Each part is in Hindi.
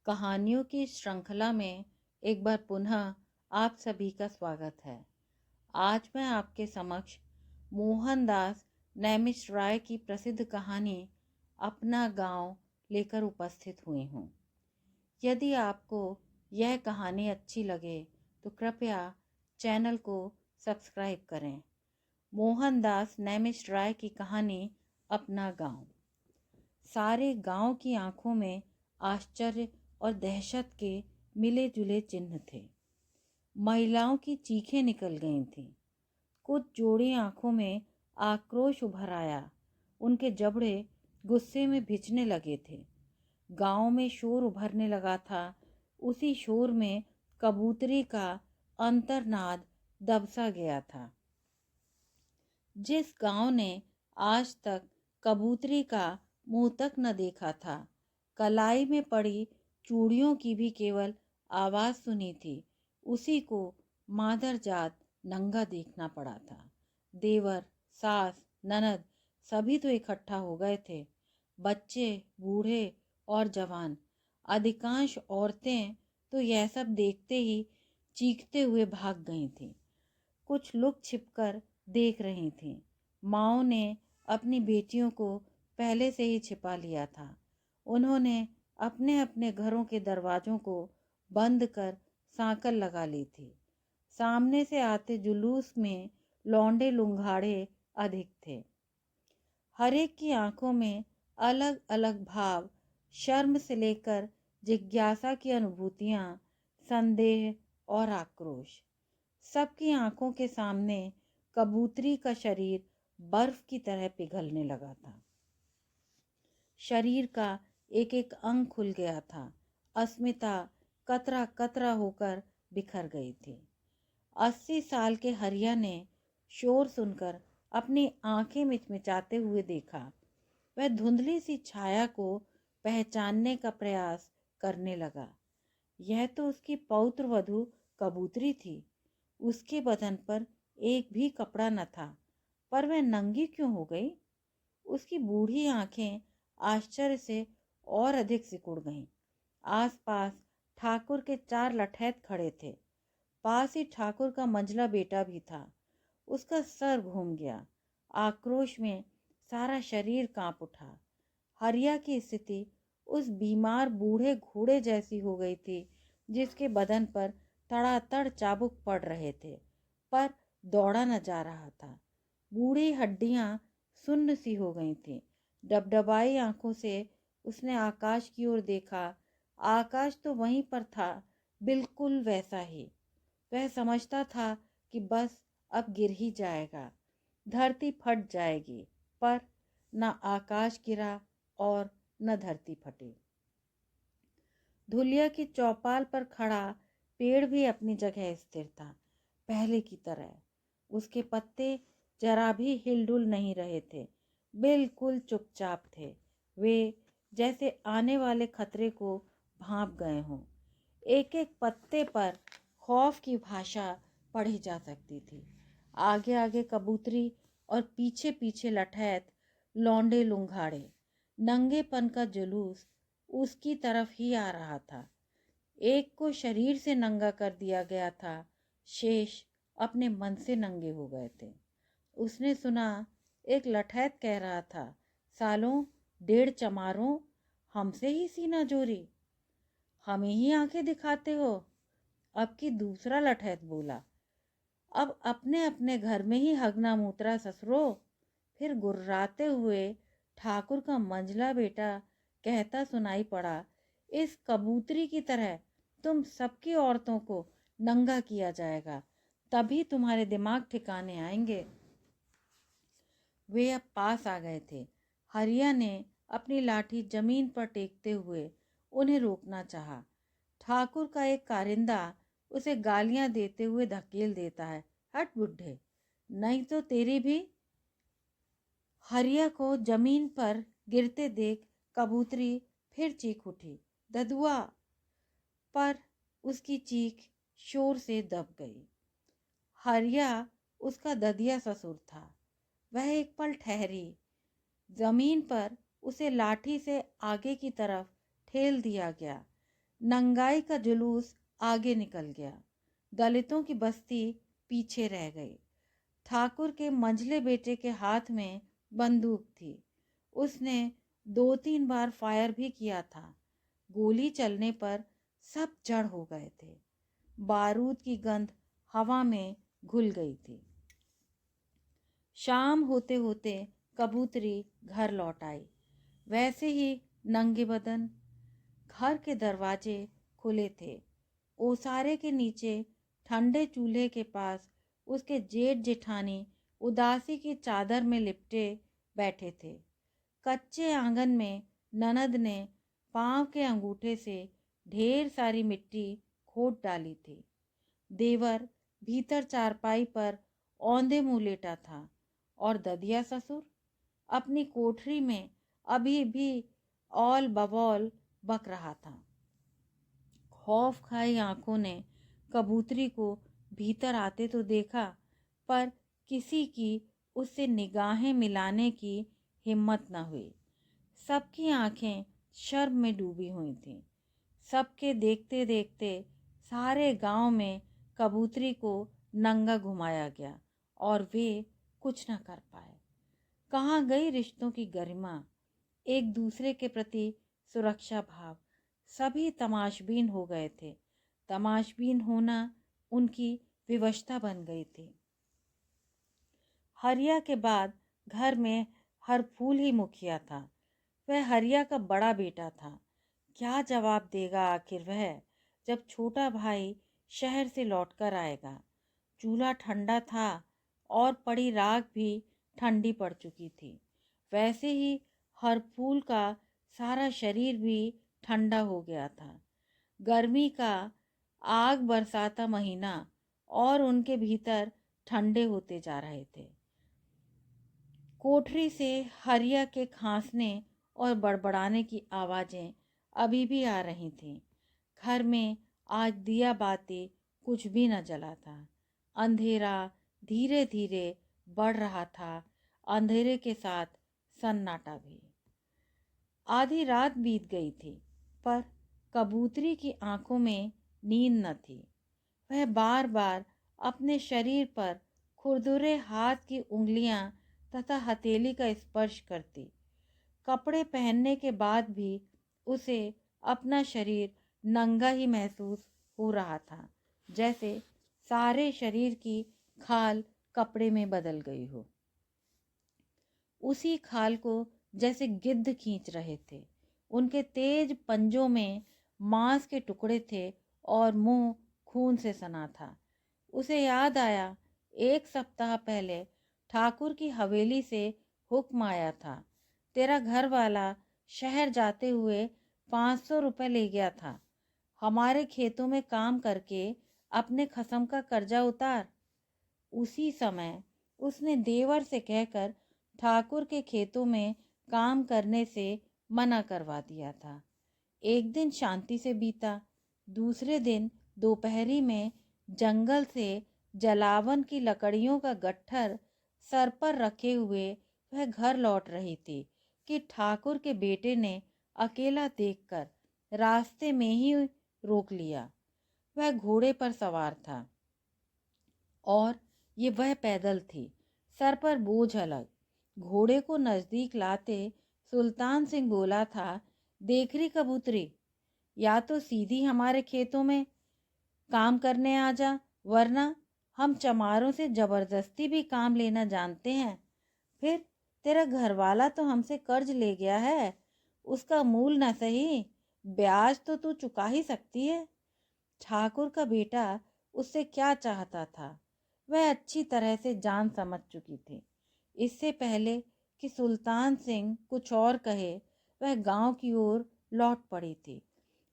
कहानियों की श्रृंखला में एक बार पुनः आप सभी का स्वागत है। आज मैं आपके समक्ष मोहनदास नैमिषराय की प्रसिद्ध कहानी अपना गांव लेकर उपस्थित हुई हूँ। यदि आपको यह कहानी अच्छी लगे तो कृपया चैनल को सब्सक्राइब करें। मोहनदास नैमिषराय की कहानी अपना गांव। सारे गांव की आंखों में आश्चर्य और दहशत के मिले जुले चिन्ह थे। महिलाओं की चीखें निकल गई थीं। कुछ जोड़ी आंखों में आक्रोश उभर आया। उनके जबड़े गुस्से में भिजने लगे थे। गांव में शोर उभरने लगा था। उसी शोर में कबूतरी का अंतर्नाद दबसा गया था। जिस गांव ने आज तक कबूतरी का मुंह तक न देखा था, कलाई में पड़ी चूड़ियों की भी केवल आवाज सुनी थी, उसी को मादर जात नंगा देखना पड़ा था। देवर, सास, ननद सभी तो इकट्ठा हो गए थे। बच्चे, बूढ़े और जवान, अधिकांश औरतें तो यह सब देखते ही चीखते हुए भाग गई थीं। कुछ लुक छिपकर देख रही थीं। माँओं ने अपनी बेटियों को पहले से ही छिपा लिया था। उन्होंने अपने अपने घरों के दरवाजों को बंद कर सांकल लगा ली थी। सामने से आते जुलूस में लौंडे लुंघाड़े अधिक थे। हर एक की आंखों में अलग अलग भाव, शर्म से लेकर जिज्ञासा की अनुभूतियां, संदेह और आक्रोश। सबकी आंखों के सामने कबूतरी का शरीर बर्फ की तरह पिघलने लगा था। शरीर का एक एक अंग खुल गया था। अस्मिता कतरा कतरा होकर बिखर गई थी। 80 साल के हरिया ने शोर सुनकर अपनी आंखें मिचमिचाते हुए देखा। वह धुंधली सी छाया को पहचानने का प्रयास करने लगा। यह तो उसकी पौत्र वधू कबूतरी थी। उसके बदन पर एक भी कपड़ा न था, पर वह नंगी क्यों हो गई? उसकी बूढ़ी आंखें आश्चर्य से और अधिक सिकुड़ गईं। आसपास ठाकुर के 4 लठैत खड़े थे। पास ही ठाकुर का मंझला बेटा भी था। उसका सर घूम गया। आक्रोश में सारा शरीर कांप उठा। हरिया की स्थिति उस बीमार बूढ़े घोड़े जैसी हो गई थी, जिसके बदन पर तड़ातड़ चाबुक पड़ रहे थे, पर दौड़ा न जा रहा था। बूढ़ी हड्डियां सुन्न सी हो गई थीं। डबडबाई आंखों से उसने आकाश की ओर देखा। आकाश तो वहीं पर था, बिल्कुल वैसा ही। वह समझता था कि बस अब गिर ही जाएगा, धरती फट जाएगी, पर न आकाश गिरा और न धरती फटी। धुलिया की चौपाल पर खड़ा पेड़ भी अपनी जगह स्थिर था, पहले की तरह। उसके पत्ते जरा भी हिलडुल नहीं रहे थे, बिल्कुल चुपचाप थे। वे जैसे आने वाले खतरे को भांप गए हों। एक एक पत्ते पर खौफ की भाषा पढ़ी जा सकती थी। आगे आगे कबूतरी और पीछे पीछे लठैत लौंडे लुंघाड़े। नंगेपन का जुलूस उसकी तरफ ही आ रहा था। एक को शरीर से नंगा कर दिया गया था, शेष अपने मन से नंगे हो गए थे। उसने सुना एक लठैत कह रहा था, सालों 1.5 चमारों, हमसे ही सीना जोरी, हमें ही आंखें दिखाते हो। अब की दूसरा लठैत बोला, अब अपने अपने घर में ही हगना मूत्रा ससुरो। फिर गुर्राते हुए ठाकुर का मंझला बेटा कहता सुनाई पड़ा, इस कबूतरी की तरह तुम सबकी औरतों को नंगा किया जाएगा, तभी तुम्हारे दिमाग ठिकाने आएंगे। वे अब पास आ गए थे। हरिया ने अपनी लाठी जमीन पर टेकते हुए उन्हें रोकना चाहा। ठाकुर का एक कारिंदा उसे गालियां देते हुए धकेल देता है, हट बुड्ढे, नहीं तो तेरी भी। हरिया को जमीन पर गिरते देख कबूतरी फिर चीख उठी, ददुआ, पर उसकी चीख शोर से दब गई। हरिया उसका ददिया ससुर था। वह एक पल ठहरी। जमीन पर उसे लाठी से आगे की तरफ ठेल दिया गया। नंगाई का जुलूस आगे निकल गया, दलितों की बस्ती पीछे रह गई। ठाकुर के मंझले बेटे के हाथ में बंदूक थी। उसने 2-3 बार फायर भी किया था। गोली चलने पर सब जड़ हो गए थे। बारूद की गंध हवा में घुल गई थी। शाम होते होते कबूतरी घर लौट आई, वैसे ही नंगे बदन। घर के दरवाजे खुले थे। ओसारे के नीचे ठंडे चूल्हे के पास उसके जेठ जेठानी उदासी की चादर में लिपटे बैठे थे। कच्चे आंगन में ननद ने पांव के अंगूठे से ढेर सारी मिट्टी खोद डाली थी। देवर भीतर चारपाई पर औंधे मुंह लेटा था और ददिया ससुर अपनी कोठरी में अभी भी औल बबौल बक रहा था। खौफ खाई आंखों ने कबूतरी को भीतर आते तो देखा, पर किसी की उससे निगाहें मिलाने की हिम्मत न हुई। सबकी आंखें शर्म में डूबी हुई थीं। सबके देखते देखते सारे गांव में कबूतरी को नंगा घुमाया गया और वे कुछ न कर पाए। कहाँ गई रिश्तों की गरिमा, एक दूसरे के प्रति सुरक्षा भाव। सभी तमाशबीन हो गए थे। तमाशबीन होना उनकी विवशता बन गई थी। हरिया के बाद घर में हरफूल ही मुखिया था। वह हरिया का बड़ा बेटा था। क्या जवाब देगा आखिर वह, जब छोटा भाई शहर से लौटकर आएगा। चूल्हा ठंडा था और पड़ी राख भी ठंडी पड़ चुकी थी। वैसे ही हरफूल का सारा शरीर भी ठंडा हो गया था। गर्मी का आग बरसाता महीना और उनके भीतर ठंडे होते जा रहे थे। कोठरी से हरिया के खांसने और बड़बड़ाने की आवाजें अभी भी आ रही थीं। घर में आज दिया बाती कुछ भी न जला था। अंधेरा धीरे धीरे बढ़ रहा था। अंधेरे के साथ सन्नाटा भी। आधी रात बीत गई थी, पर कबूतरी की आंखों में नींद न थी। वह बार बार अपने शरीर पर खुरदुरे हाथ की उंगलियां तथा हथेली का स्पर्श करती। कपड़े पहनने के बाद भी उसे अपना शरीर नंगा ही महसूस हो रहा था, जैसे सारे शरीर की खाल कपड़े में बदल गई हो। उसी खाल को जैसे गिद्ध खींच रहे थे। उनके तेज पंजों में मांस के टुकड़े थे और मुंह खून से सना था। उसे याद आया, 1 सप्ताह पहले ठाकुर की हवेली से हुक्म आया था, तेरा घर वाला शहर जाते हुए 500 रुपए ले गया था। हमारे खेतों में काम करके अपने खसम का कर्जा उतार। उसी समय उसने देवर से कहकर ठाकुर के खेतों में काम करने से मना करवा दिया था। एक दिन शांति से बीता। दूसरे दिन दोपहरी में जंगल से जलावन की लकड़ियों का गट्ठर सर पर रखे हुए वह घर लौट रही थी कि ठाकुर के बेटे ने अकेला देखकर रास्ते में ही रोक लिया। वह घोड़े पर सवार था और ये वह पैदल थी, सर पर बोझ अलग। घोड़े को नजदीक लाते सुल्तान सिंह बोला था, देख रही कबूतरी, या तो सीधी हमारे खेतों में काम करने आ जा, वरना हम चमारों से जबरदस्ती भी काम लेना जानते हैं। फिर तेरा घरवाला तो हमसे कर्ज ले गया है, उसका मूल न सही ब्याज तो तू चुका ही सकती है। ठाकुर का बेटा उससे क्या चाहता था वह अच्छी तरह से जान समझ चुकी थी। इससे पहले कि सुल्तान सिंह कुछ और कहे, वह गांव की ओर लौट पड़ी थी।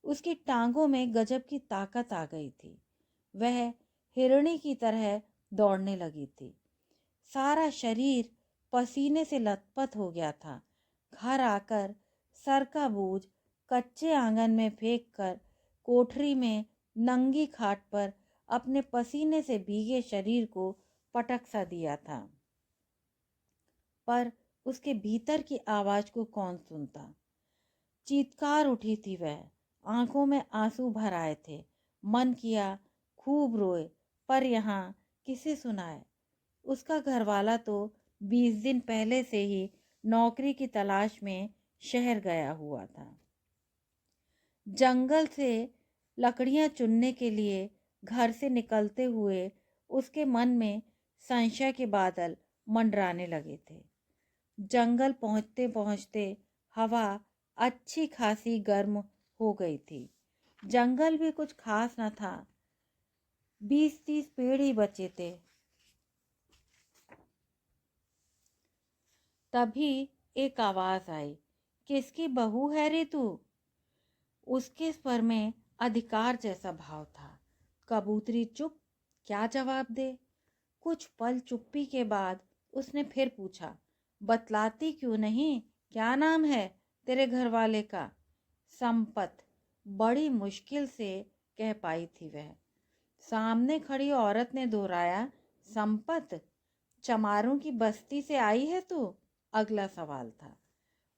उसकी टांगों में गजब की ताकत आ गई थी। वह हिरणी की तरह दौड़ने लगी थी। सारा शरीर पसीने से लथपथ हो गया था। घर आकर सर का बोझ कच्चे आंगन में फेंक कर कोठरी में नंगी खाट पर अपने पसीने से भीगे शरीर को पटक सा दिया था। पर उसके भीतर की आवाज को कौन सुनता। चीत्कार उठी थी वह, आंखों में आंसू भर आए थे। मन किया खूब रोए, पर यहाँ किसे सुनाए। उसका घरवाला तो 20 दिन पहले से ही नौकरी की तलाश में शहर गया हुआ था। जंगल से लकड़ियां चुनने के लिए घर से निकलते हुए उसके मन में संशय के बादल मंडराने लगे थे। जंगल पहुंचते पहुंचते हवा अच्छी खासी गर्म हो गई थी। जंगल भी कुछ खास न था, 20-30 पेड़ ही बचे थे। तभी एक आवाज आई, किसकी बहू है रे तू? उसके स्वर में अधिकार जैसा भाव था। कबूतरी चुप, क्या जवाब दे। कुछ पल चुप्पी के बाद उसने फिर पूछा, बतलाती क्यों नहीं, क्या नाम है तेरे घर वाले का? संपत, बड़ी मुश्किल से कह पाई थी वह। सामने खड़ी औरत ने दोहराया, संपत, चमारों की बस्ती से आई है तू? अगला सवाल था।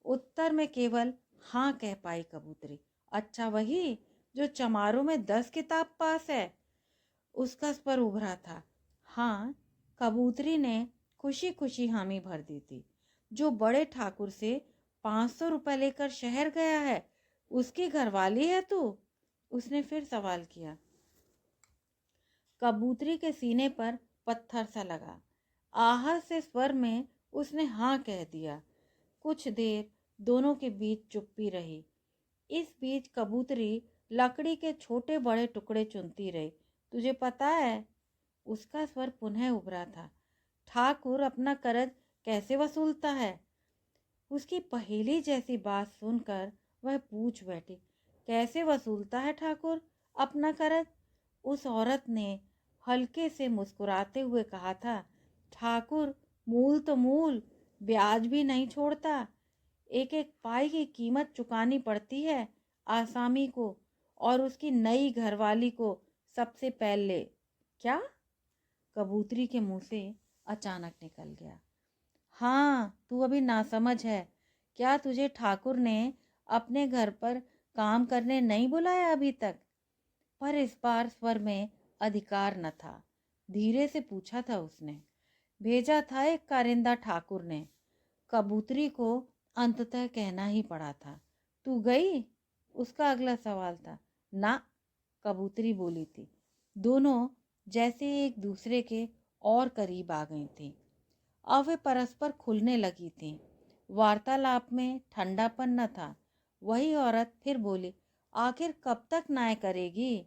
उत्तर में केवल हाँ कह पाई कबूतरी। अच्छा, वही जो चमारों में 10 किताब पास है? उसका स्वर उभरा था। हाँ, कबूतरी ने खुशी खुशी हामी भर दी थी। जो बड़े ठाकुर से 500 रुपए लेकर शहर गया है, उसकी घरवाली है तू? उसने फिर सवाल किया। कबूतरी के सीने पर पत्थर सा लगा। आहत से स्वर में उसने हाँ कह दिया। कुछ देर दोनों के बीच चुप्पी रही। इस बीच कबूतरी लकड़ी के छोटे बड़े टुकड़े चुनती रही। तुझे पता है? उसका स्वर पुनः उभरा था। ठाकुर अपना कर्ज कैसे वसूलता है? उसकी पहेली जैसी बात सुनकर वह पूछ बैठी, कैसे वसूलता है ठाकुर अपना कर्ज? उस औरत ने हल्के से मुस्कुराते हुए कहा था, ठाकुर मूल तो मूल, ब्याज भी नहीं छोड़ता। एक एक पाई की कीमत चुकानी पड़ती है आसामी को और उसकी नई घरवाली को सबसे पहले। क्या? कबूतरी के मुंह से अचानक निकल गया। हाँ, तू अभी नासमझ है। क्या तुझे ठाकुर ने अपने घर पर काम करने नहीं बुलाया अभी तक? पर इस बार स्वर में अधिकार न था। धीरे से पूछा था उसने। भेजा था एक कारिंदा ठाकुर ने। कबूतरी को अंततः कहना ही पड़ा था। तू गई? उसका अगला सवाल था। ना, कबूतरी बोली थी। दोनों जैसे एक दूसरे के और करीब आ गई थी। अब वे परस्पर खुलने लगी थीं। वार्तालाप में ठंडापन न था। वही औरत फिर बोली, आखिर कब तक नाय करेगी?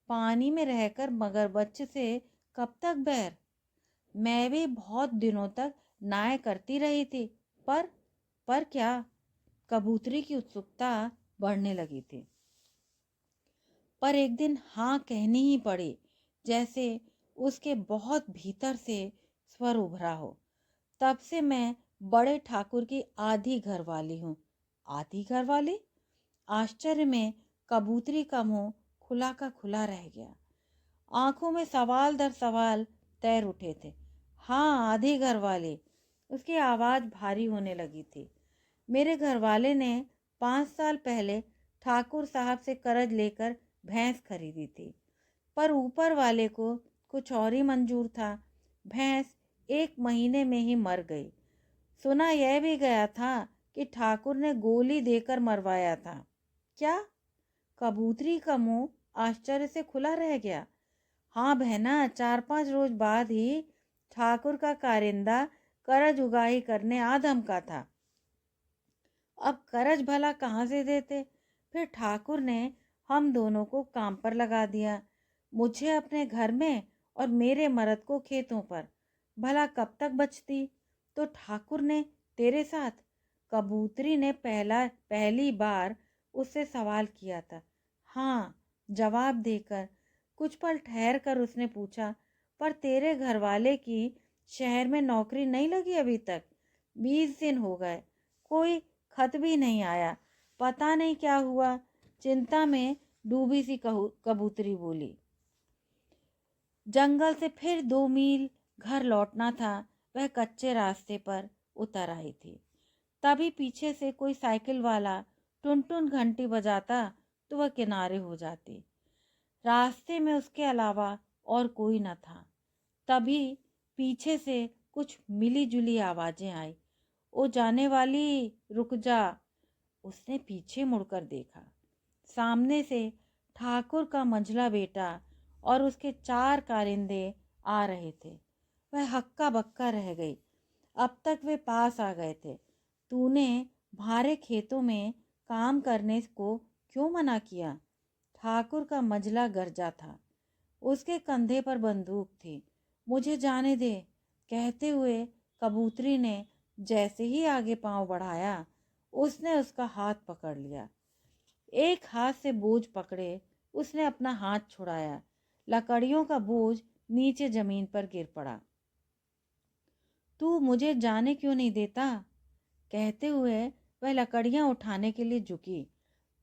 पानी में रहकर मगरमच्छ से कब तक बैर? मैं भी बहुत दिनों तक नाय करती रही थी, पर क्या? कबूतरी की उत्सुकता बढ़ने लगी थी। पर एक दिन हाँ कहनी ही पड़ी, जैसे उसके बहुत भीतर से स्वर उभरा हो। तब से मैं बड़े ठाकुर की आधी घरवाली हूँ। आधी घरवाली? आश्चर्य में कबूतरी का मुंह खुला का खुला रह गया। आंखों में सवाल दर सवाल तैर उठे थे। हाँ, आधी घरवाली। उसकी आवाज भारी होने लगी थी। मेरे घरवाले ने 5 साल पहले ठाकुर साहब से कर्ज लेकर भैंस खरीदी थी, पर ऊपर वाले को कुछ और ही मंजूर था। भैंस 1 महीने में ही मर गई। सुना यह भी गया था कि ठाकुर ने गोली देकर मरवाया था। क्या? कबूतरी का मुंह आश्चर्य से खुला रह गया। हाँ बहना, 4-5 रोज बाद ही ठाकुर का कारिंदा करज उगाही करने आदम का था। अब करज भला कहाँ से देते? फिर ठाकुर ने हम दोनों को काम पर लगा दिया, मुझे अपने घर में और मेरे मर्द को खेतों पर। भला कब तक बचती? तो ठाकुर ने तेरे साथ? कबूतरी ने पहली बार उससे सवाल किया था। हाँ, जवाब देकर कुछ पल ठहर कर उसने पूछा, पर तेरे घरवाले की शहर में नौकरी नहीं लगी अभी तक? 20 दिन हो गए, कोई खत भी नहीं आया। पता नहीं क्या हुआ। चिंता में डूबी सी कबूतरी बोली। जंगल से फिर 2 मील घर लौटना था। वह कच्चे रास्ते पर उतर आई थी। तभी पीछे से कोई साइकिल वाला टुन टुन घंटी बजाता तो वह किनारे हो जाती। रास्ते में उसके अलावा और कोई न था। तभी पीछे से कुछ मिली जुली आवाजें आई। ओ जाने वाली, रुक जा। उसने पीछे मुड़कर देखा। सामने से ठाकुर का मंझला बेटा और उसके 4 कारिंदे आ रहे थे। वह हक्का बक्का रह गई। अब तक वे पास आ गए थे। तूने भारे खेतों में काम करने को क्यों मना किया? ठाकुर का मंझला गरजा था। उसके कंधे पर बंदूक थी। मुझे जाने दे, कहते हुए कबूतरी ने जैसे ही आगे पांव बढ़ाया, उसने उसका हाथ पकड़ लिया। एक हाथ से बोझ पकड़े उसने अपना हाथ छुड़ाया। लकड़ियों का बोझ नीचे जमीन पर गिर पड़ा। तू मुझे जाने क्यों नहीं देता? कहते हुए वह लकड़ियां उठाने के लिए झुकी,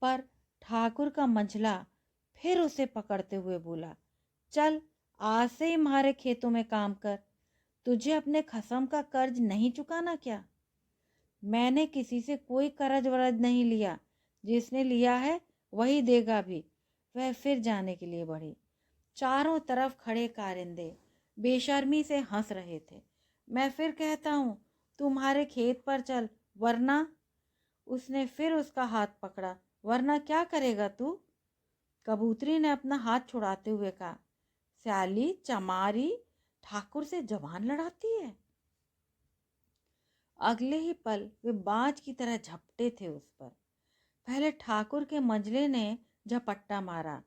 पर ठाकुर का मंझला फिर उसे पकड़ते हुए बोला, चल आज से ही हमारे खेतों में काम कर। तुझे अपने खसम का कर्ज नहीं चुकाना क्या? मैंने किसी से कोई कर्ज वर्ज नहीं लिया। जिसने लिया है वही देगा भी। वह फिर जाने के लिए बढ़ी। चारों तरफ खड़े कारिंदे बेशर्मी से हंस रहे थे। मैं फिर कहता हूँ, तुम्हारे खेत पर चल, वरना। उसने फिर उसका हाथ पकड़ा। वरना क्या करेगा तू? कबूतरी ने अपना हाथ छुड़ाते हुए कहा, स्याली चमारी, ठाकुर से जबान लड़ाती है। अगले ही पल वे बाज की तरह झपटे थे उस पर। पहले ठाकुर के मंझले ने झपट्टा मारा।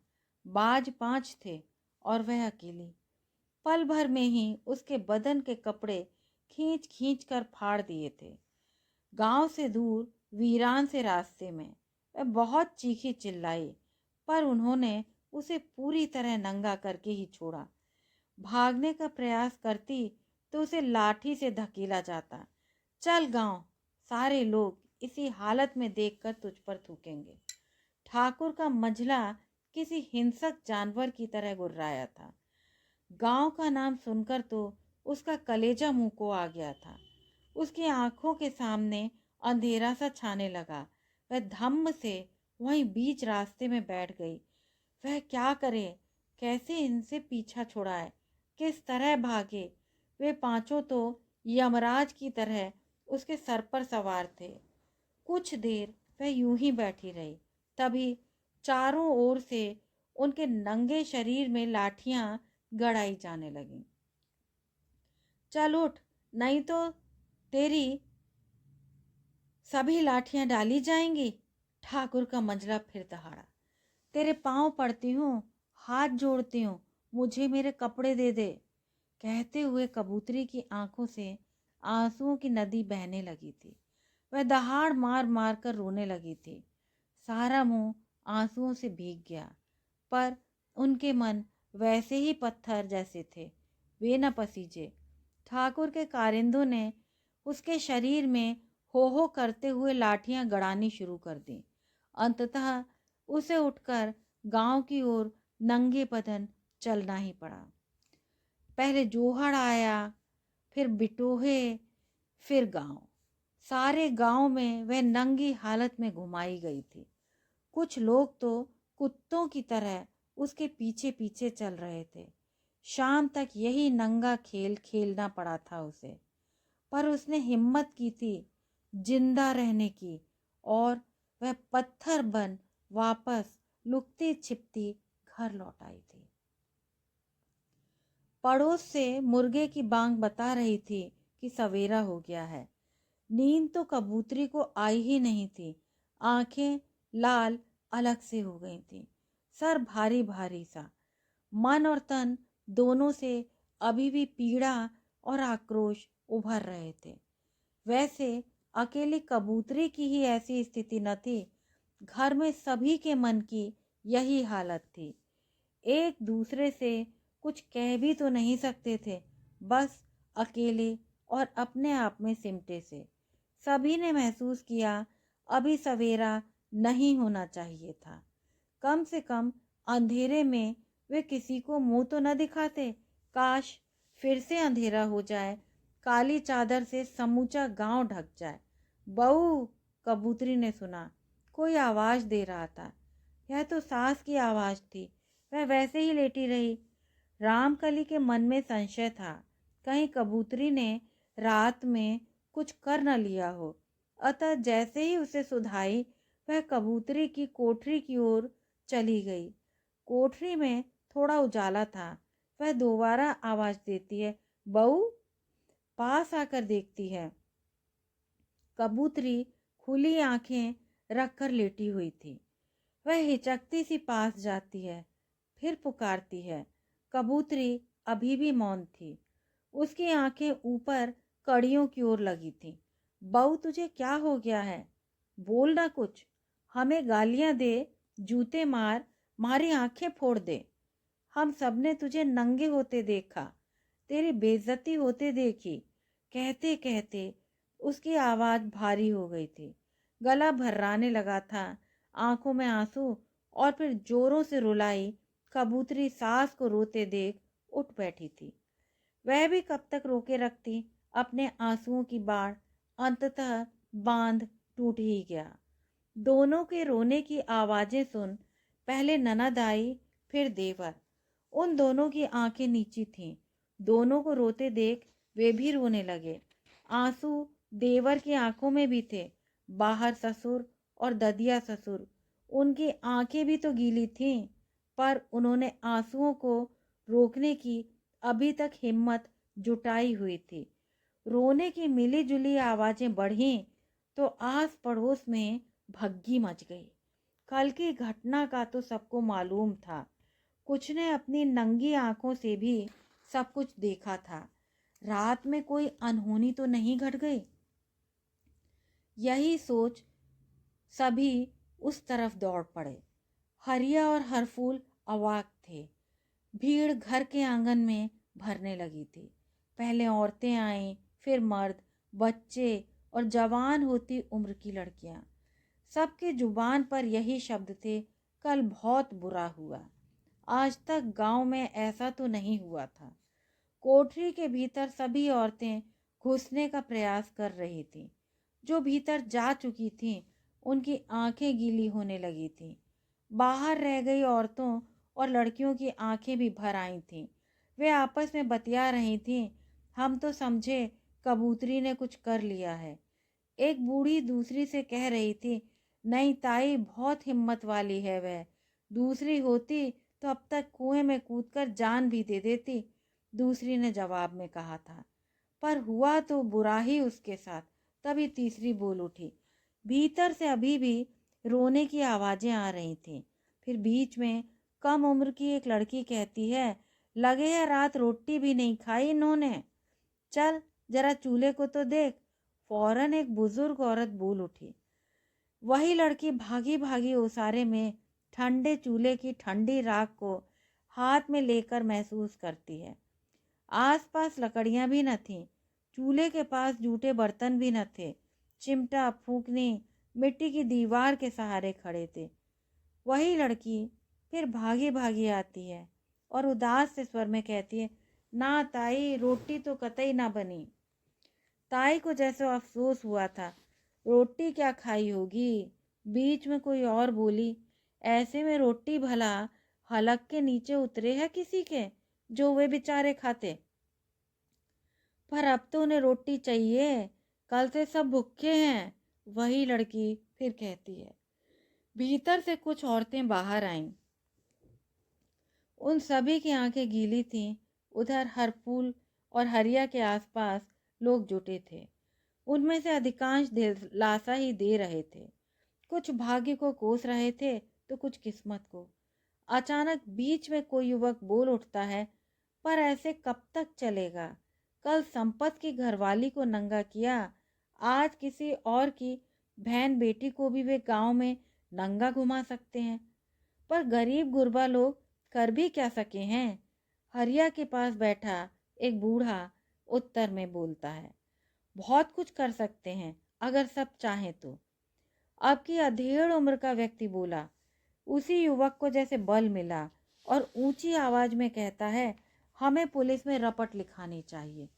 बाज 5 थे और वह अकेली। पल भर में ही उसके बदन के कपड़े खींच खींच कर फाड़ दिए थे। गांव से दूर वीरान से रास्ते में वह बहुत चीखी चिल्लाई, पर उन्होंने उसे पूरी तरह नंगा करके ही छोड़ा। भागने का प्रयास करती तो उसे लाठी से धकेला जाता। चल गांव, सारे लोग इसी हालत में देखकर तुझ पर थूकेंगे। ठाकुर का मंझला किसी हिंसक जानवर की तरह गुर्राया था। गांव का नाम सुनकर तो उसका कलेजा मुंह को आ गया था। उसकी आंखों के सामने अंधेरा सा छाने लगा। वह धम्म से वहीं बीच रास्ते में बैठ गई। वह क्या करे, कैसे इनसे पीछा छुड़ाए, किस तरह भागे? वे 5 तो यमराज की तरह उसके सर पर सवार थे। कुछ देर वह यूं ही बैठी रही। तभी चारों ओर से उनके नंगे शरीर में लाठियां गड़ाई जाने लगीं। चल उठ, नहीं तो तेरी सभी लाठियां डाली जाएंगी। ठाकुर का मंझला फिर दहाड़ा। तेरे पांव पड़ती हूँ, हाथ जोड़ती हूँ, मुझे मेरे कपड़े दे दे। कहते हुए कबूतरी की आंखों से आंसुओं की नदी बहने लगी थी। वह दहाड़ मार मार कर रोने लगी थी। सारा मुंह आंसुओं से भीग गया, पर उनके मन वैसे ही पत्थर जैसे थे, वे न पसीजे। ठाकुर के कारिंदों ने उसके शरीर में हो हो करते हुए लाठियां गड़ानी शुरू कर दी। अंततः उसे उठकर गांव की ओर नंगे बदन चलना ही पड़ा। पहले जोहड़ आया, फिर बिटोहे, फिर गांव। सारे गांव में वह नंगी हालत में घुमाई गई थी। कुछ लोग तो कुत्तों की तरह उसके पीछे पीछे चल रहे थे। शाम तक यही नंगा खेल खेलना पड़ा था उसे, पर उसने हिम्मत की थी जिंदा रहने की, और वह पत्थर बन वापस लुकती छिपती घर लौट आई थी। पड़ोस से मुर्गे की बांग बता रही थी कि सवेरा हो गया है। नींद तो कबूतरी को आई ही नहीं थी। आंखें लाल अलग से हो गई थी, सर भारी भारी सा। मन और तन दोनों से अभी भी पीड़ा और आक्रोश उभर रहे थे। वैसे अकेली कबूतरी की ही ऐसी स्थिति न थी, घर में सभी के मन की यही हालत थी। एक दूसरे से कुछ कह भी तो नहीं सकते थे, बस अकेले और अपने आप में सिमटे से। सभी ने महसूस किया अभी सवेरा नहीं होना चाहिए था। कम से कम अंधेरे में वे किसी को मुंह तो न दिखाते। काश फिर से अंधेरा हो जाए, काली चादर से समूचा गांव ढक जाए। बहू, कबूतरी ने सुना कोई आवाज दे रहा था। यह तो सास की आवाज़ थी। वह वैसे ही लेटी रही। रामकली के मन में संशय था, कहीं कबूतरी ने रात में कुछ कर न लिया हो। अतः जैसे ही उसे सुधाई, वह कबूतरी की कोठरी की ओर चली गई। कोठरी में थोड़ा उजाला था। वह दोबारा आवाज देती है, बहू। पास आकर देखती है, कबूतरी खुली आंखें रखकर लेटी हुई थी। वह हिचकती सी पास जाती है, फिर पुकारती है। कबूतरी अभी भी मौन थी। उसकी आंखें ऊपर कड़ियों की ओर लगी थी। बहू, तुझे क्या हो गया है? बोल ना कुछ। हमें गालियां दे, जूते मार, मारी आंखें फोड़ दे। हम सबने तुझे नंगे होते देखा, तेरी बेइज्जती होते देखी। कहते कहते उसकी आवाज भारी हो गई थी। गला भर्राने लगा था, आंखों में आंसू, और फिर जोरों से रुलाई। कबूतरी सास को रोते देख उठ बैठी थी। वह भी कब तक रोके रखती अपने आंसुओं की बाढ़। अंततः बांध टूट ही गया। दोनों के रोने की आवाजें सुन पहले ननद आई, फिर देवर। उन दोनों की आंखें नीची थीं। दोनों को रोते देख वे भी रोने लगे। आंसू देवर की आंखों में भी थे। बाहर ससुर और ददिया ससुर, उनकी आंखें भी तो गीली थीं, पर उन्होंने आंसुओं को रोकने की अभी तक हिम्मत जुटाई हुई थी। रोने की मिली जुली आवाजें बढ़ीं तो आस पड़ोस में भग्गी मच गई। कल की घटना का तो सबको मालूम था। कुछ ने अपनी नंगी आंखों से भी सब कुछ देखा था। रात में कोई अनहोनी तो नहीं घट गई। यही सोच सभी उस तरफ दौड़ पड़े। हरिया और हरफूल अवाक थे। भीड़ घर के आंगन में भरने लगी थी। पहले औरतें आईं, फिर मर्द, बच्चे और जवान होती उम्र की लड़कियां। सबके जुबान पर यही शब्द थे, कल बहुत बुरा हुआ। आज तक गांव में ऐसा तो नहीं हुआ था। कोठरी के भीतर सभी औरतें घुसने का प्रयास कर रही थीं। जो भीतर जा चुकी थीं, उनकी आंखें गीली होने लगी थीं। बाहर रह गई औरतों और लड़कियों की आंखें भी भर आई थीं। वे आपस में बतिया रही थीं, हम तो समझे कबूतरी ने कुछ कर लिया है। एक बूढ़ी दूसरी से कह रही थी, नहीं ताई, बहुत हिम्मत वाली है वह। दूसरी होती तो अब तक कुएं में कूदकर जान भी दे देती। दूसरी ने जवाब में कहा था। पर हुआ तो बुरा ही उसके साथ। तभी तीसरी बोल उठी। भीतर से अभी भी रोने की आवाजें आ रही थीं। फिर बीच में कम उम्र की एक लड़की कहती है, लगे है रात रोटी भी नहीं खाई इन्होंने। चल जरा चूल्हे को तो देख। फौरन एक बुजुर्ग औरत बोल उठी। वही लड़की भागी भागी ओसारे में ठंडे चूल्हे की ठंडी राख को हाथ में लेकर महसूस करती है। आसपास लकड़ियां भी न थीं। चूल्हे के पास जूठे बर्तन भी न थे। चिमटा, फूकनी मिट्टी की दीवार के सहारे खड़े थे। वही लड़की फिर भागी भागी आती है और उदास से स्वर में कहती है, ना ताई, रोटी तो कतई ना बनी। ताई को जैसे अफसोस हुआ था, रोटी क्या खाई होगी। बीच में कोई और बोली, ऐसे में रोटी भला हलक के नीचे उतरे है किसी के, जो वे बेचारे खाते। पर अब तो उन्हें रोटी चाहिए, कल से सब भूखे हैं। वही लड़की फिर कहती है। भीतर से कुछ औरतें बाहर आईं। उन सभी की आंखें गीली थीं। उधर हरफूल और हरिया के आसपास लोग जुटे थे। उनमें से अधिकांश दिलासा ही दे रहे थे। कुछ भाग्य को कोस रहे थे तो कुछ किस्मत को। अचानक बीच में कोई युवक बोल उठता है, पर ऐसे कब तक चलेगा। कल संपत की घरवाली को नंगा किया, आज किसी और की बहन बेटी को भी वे गांव में नंगा घुमा सकते हैं। पर गरीब गुरबा लोग कर भी क्या सके हैं। हरिया के पास बैठा एक बूढ़ा उत्तर में बोलता है, बहुत कुछ कर सकते हैं अगर सब चाहें तो। अब की अधेड़ उम्र का व्यक्ति बोला। उसी युवक को जैसे बल मिला और ऊंची आवाज में कहता है, हमें पुलिस में रपट लिखानी चाहिए।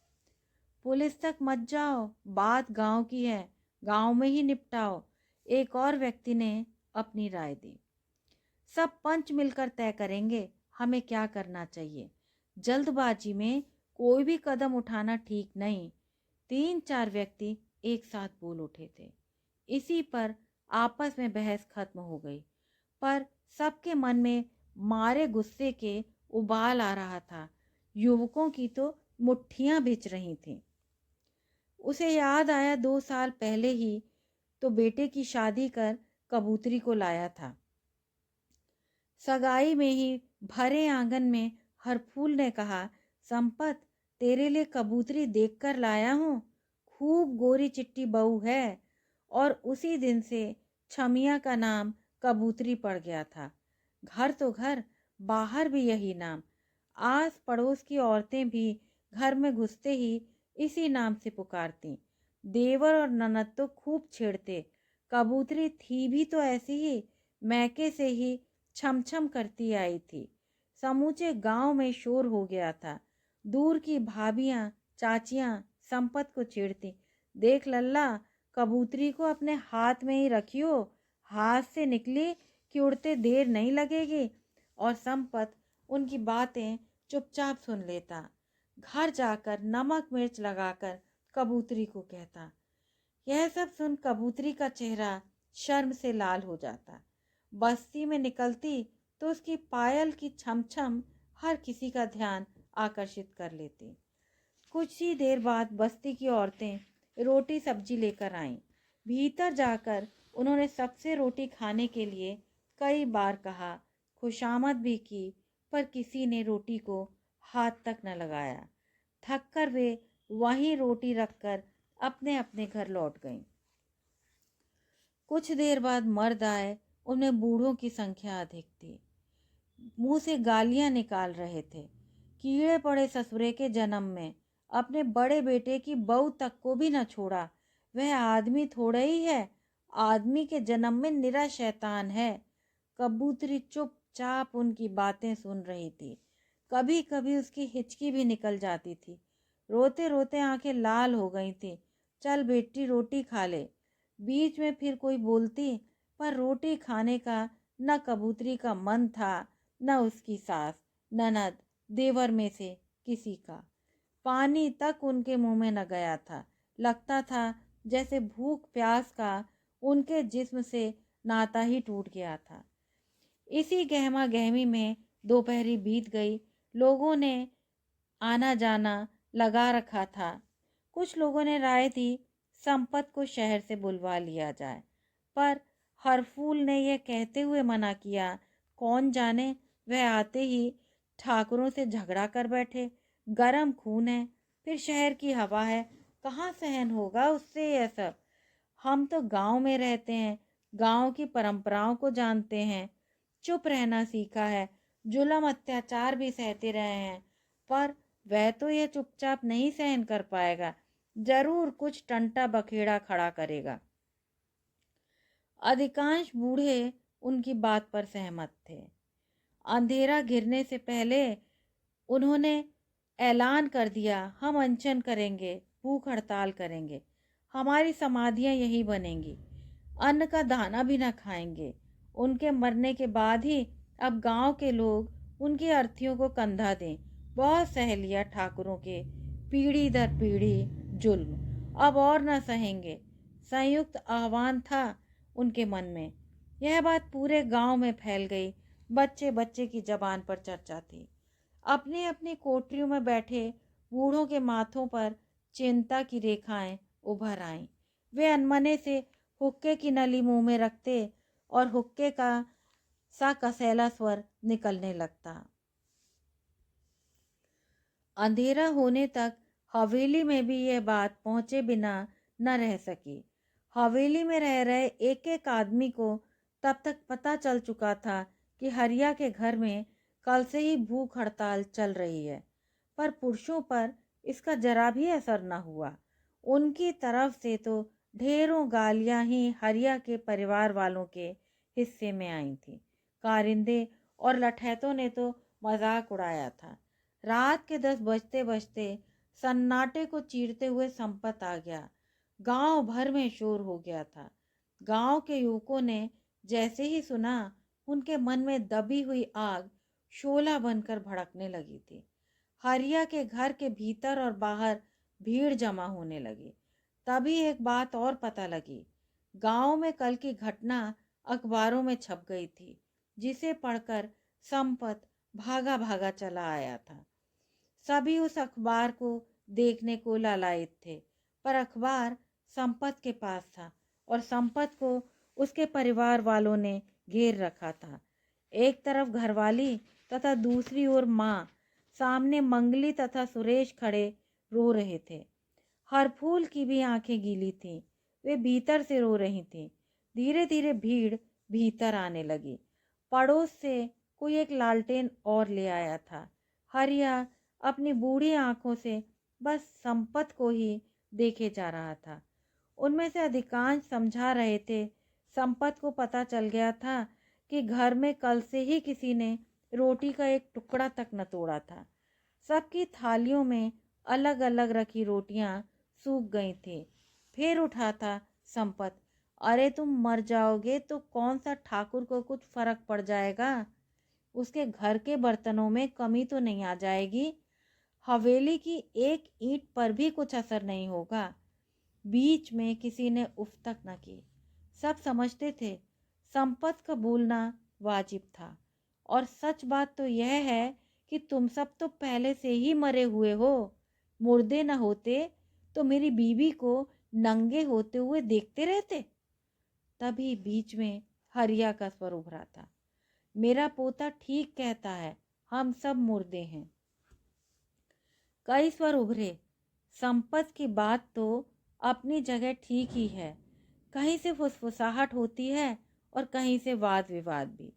पुलिस तक मत जाओ, बात गांव की है, गांव में ही निपटाओ। एक और व्यक्ति ने अपनी राय दी। सब पंच मिलकर तय करेंगे हमें क्या करना चाहिए। जल्दबाजी में कोई भी कदम उठाना ठीक नहीं। 3-4 व्यक्ति एक साथ बोल उठे थे। इसी पर आपस में बहस खत्म हो गई, पर सबके मन में मारे गुस्से के उबाल आ रहा था। युवकों की तो मुट्ठियां बिछ रही थीं। उसे याद आया 2 साल पहले ही तो बेटे की शादी कर कबूतरी को लाया था। सगाई में ही भरे आंगन में हरफूल ने कहा, संपत तेरे लिए कबूतरी देखकर लाया हूँ, खूब गोरी चिट्टी बहू है। और उसी दिन से छमिया का नाम कबूतरी पड़ गया था। घर तो घर, बाहर भी यही नाम। आस पड़ोस की औरतें भी घर में घुसते ही इसी नाम से पुकारती। देवर और ननद तो खूब छेड़ते। कबूतरी थी भी तो ऐसी ही, मैके से ही छम छम करती आई थी। समूचे गांव में शोर हो गया था। दूर की भाभियां चाचियां संपत को छेड़ती, देख लल्ला कबूतरी को अपने हाथ में ही रखियो, हाथ से निकली कि उड़ते देर नहीं लगेगी। और संपत उनकी बातें चुपचाप सुन लेता। घर जाकर नमक मिर्च लगाकर कबूतरी को कहता। यह सब सुन कबूतरी का चेहरा शर्म से लाल हो जाता। बस्ती में निकलती तो उसकी पायल की छमछम हर किसी का ध्यान आकर्षित कर लेती। कुछ ही देर बाद बस्ती की औरतें रोटी सब्जी लेकर आईं। भीतर जाकर उन्होंने सबसे रोटी खाने के लिए कई बार कहा, खुशामद भी की, पर किसी ने रोटी को हाथ तक न लगाया। थक कर वे वहीं रोटी रखकर अपने अपने घर लौट गईं। कुछ देर बाद मर्द आए। उनमें बूढ़ों की संख्या अधिक थी। मुंह से गालियां निकाल रहे थे। कीड़े पड़े ससुरे के जन्म में, अपने बड़े बेटे की बहू तक को भी न छोड़ा। वह आदमी थोड़ा ही है, आदमी के जन्म में निरा शैतान है। कबूतरी चुपचाप उनकी बातें सुन रही थी। कभी कभी उसकी हिचकी भी निकल जाती थी। रोते रोते आंखें लाल हो गई थी। चल बेटी रोटी खा ले। बीच में फिर कोई बोलती, पर रोटी खाने का न कबूतरी का मन था, न उसकी सास, ननद, देवर में से किसी का। पानी तक उनके मुंह में न गया था। लगता था जैसे भूख प्यास का उनके जिस्म से नाता ही टूट गया था। इसी गहमा गहमी में दोपहरी बीत गई। लोगों ने आना जाना लगा रखा था। कुछ लोगों ने राय दी संपत को शहर से बुलवा लिया जाए, पर हरफूल ने यह कहते हुए मना किया, कौन जाने वह आते ही ठाकुरों से झगड़ा कर बैठे। गरम खून है, फिर शहर की हवा है, कहाँ सहन होगा उससे यह सब। हम तो गांव में रहते हैं, गांव की परंपराओं को जानते हैं, चुप रहना सीखा है, जुल्म अत्याचार भी सहते रहे हैं। पर वह तो यह चुपचाप नहीं सहन कर पाएगा, जरूर कुछ टंटा बखेड़ा खड़ा करेगा। अधिकांश बूढ़े उनकी बात पर सहमत थे। अंधेरा घिरने से पहले उन्होंने ऐलान कर दिया, हम अनशन करेंगे, भूख हड़ताल करेंगे, हमारी समाधियां यही बनेंगी, अन्न का दाना भी न खाएंगे। उनके मरने के बाद ही अब गांव के लोग उनकी अर्थियों को कंधा दें। बहुत सह लिया ठाकुरों के पीढ़ी दर पीढ़ी जुल्म, अब और न सहेंगे। संयुक्त आह्वान था उनके मन में। यह बात पूरे गांव में फैल गई। बच्चे बच्चे की जबान पर चर्चा थी। अपनी अपनी कोठरियों में बैठे बूढ़ों के माथों पर चिंता की रेखाएं उभर आईं। वे अनमने से हुक्के की नली मुंह में रखते और हुक्के का सा कसैला स्वर निकलने लगता। अंधेरा होने तक हवेली में भी यह बात पहुंचे बिना न रह सकी। हवेली में रह रहे एक एक आदमी को तब तक पता चल चुका था कि हरिया के घर में कल से ही भूख हड़ताल चल रही है, पर पुरुषों पर इसका जरा भी असर न हुआ। उनकी तरफ से तो ढेरों गालियां ही हरिया के परिवार वालों के हिस्से में आई थी। कारिंदे और लठैतों ने तो मजाक उड़ाया था। रात के 10 बजते बजते सन्नाटे को चीरते हुए संपत आ गया। गांव भर में शोर हो गया था। गांव के युवकों ने जैसे ही सुना, उनके मन में दबी हुई आग शोला बनकर भड़कने लगी थी। हरिया के घर के भीतर और बाहर भीड़ जमा होने लगी। तभी एक बात और पता लगी। गांव में कल की घटना अखबारों में छप गई थी, जिसे पढ़कर संपत भागा भागा चला आया था। सभी उस अखबार को देखने को लालायित थे, पर अखबार संपत के पास था और संपत को उसके परिवार वालों ने घेर रखा था। एक तरफ घरवाली तथा दूसरी ओर माँ, सामने मंगली तथा सुरेश खड़े रो रहे थे। हरफूल की भी आंखें गीली थीं, वे भीतर से रो रही थीं। धीरे धीरे भीड़ भीतर आने लगी। पड़ोस से कोई एक लालटेन और ले आया था। हरिया अपनी बूढ़ी आंखों से बस संपत को ही देखे जा रहा था। उनमें से अधिकांश समझा रहे थे। संपत को पता चल गया था कि घर में कल से ही किसी ने रोटी का एक टुकड़ा तक न तोड़ा था। सबकी थालियों में अलग अलग रखी रोटियां सूख गई थी। फिर उठा था संपत, अरे तुम मर जाओगे तो कौन सा ठाकुर को कुछ फर्क पड़ जाएगा? उसके घर के बर्तनों में कमी तो नहीं आ जाएगी। हवेली की एक ईंट पर भी कुछ असर नहीं होगा। बीच में किसी ने उफ तक न की। सब समझते थे संपत का बोलना वाजिब था। और सच बात तो यह है कि तुम सब तो पहले से ही मरे हुए हो। मुर्दे न होते तो मेरी बीवी को नंगे होते हुए देखते रहते। तभी बीच में हरिया का स्वर उभरा था, मेरा पोता ठीक कहता है, हम सब मुर्दे हैं। कई स्वर उभरे। संपत की बात तो अपनी जगह ठीक ही है। कहीं से फुसफुसाहट होती है और कहीं से वाद विवाद भी।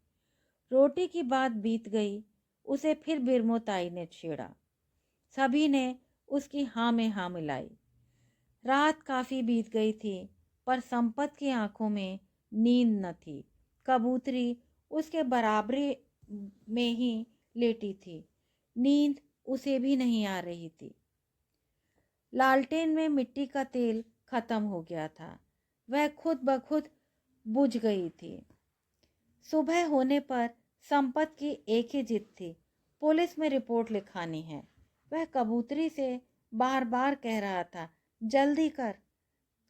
रोटी की बात बीत गई, उसे फिर बिरमोताई ने छेड़ा। सभी ने उसकी हाँ में हाँ मिलाई। रात काफी बीत गई थी, पर संपत की आंखों में नींद न थी। कबूतरी उसके बराबरी में ही लेटी थी। नींद उसे भी नहीं आ रही थी। लालटेन में मिट्टी का तेल खत्म हो गया था। वह खुद ब खुद बुझ गई थी। सुबह होने पर संपत की एक ही जिद थी, पुलिस में रिपोर्ट लिखानी है। वह कबूतरी से बार बार कह रहा था, जल्दी कर,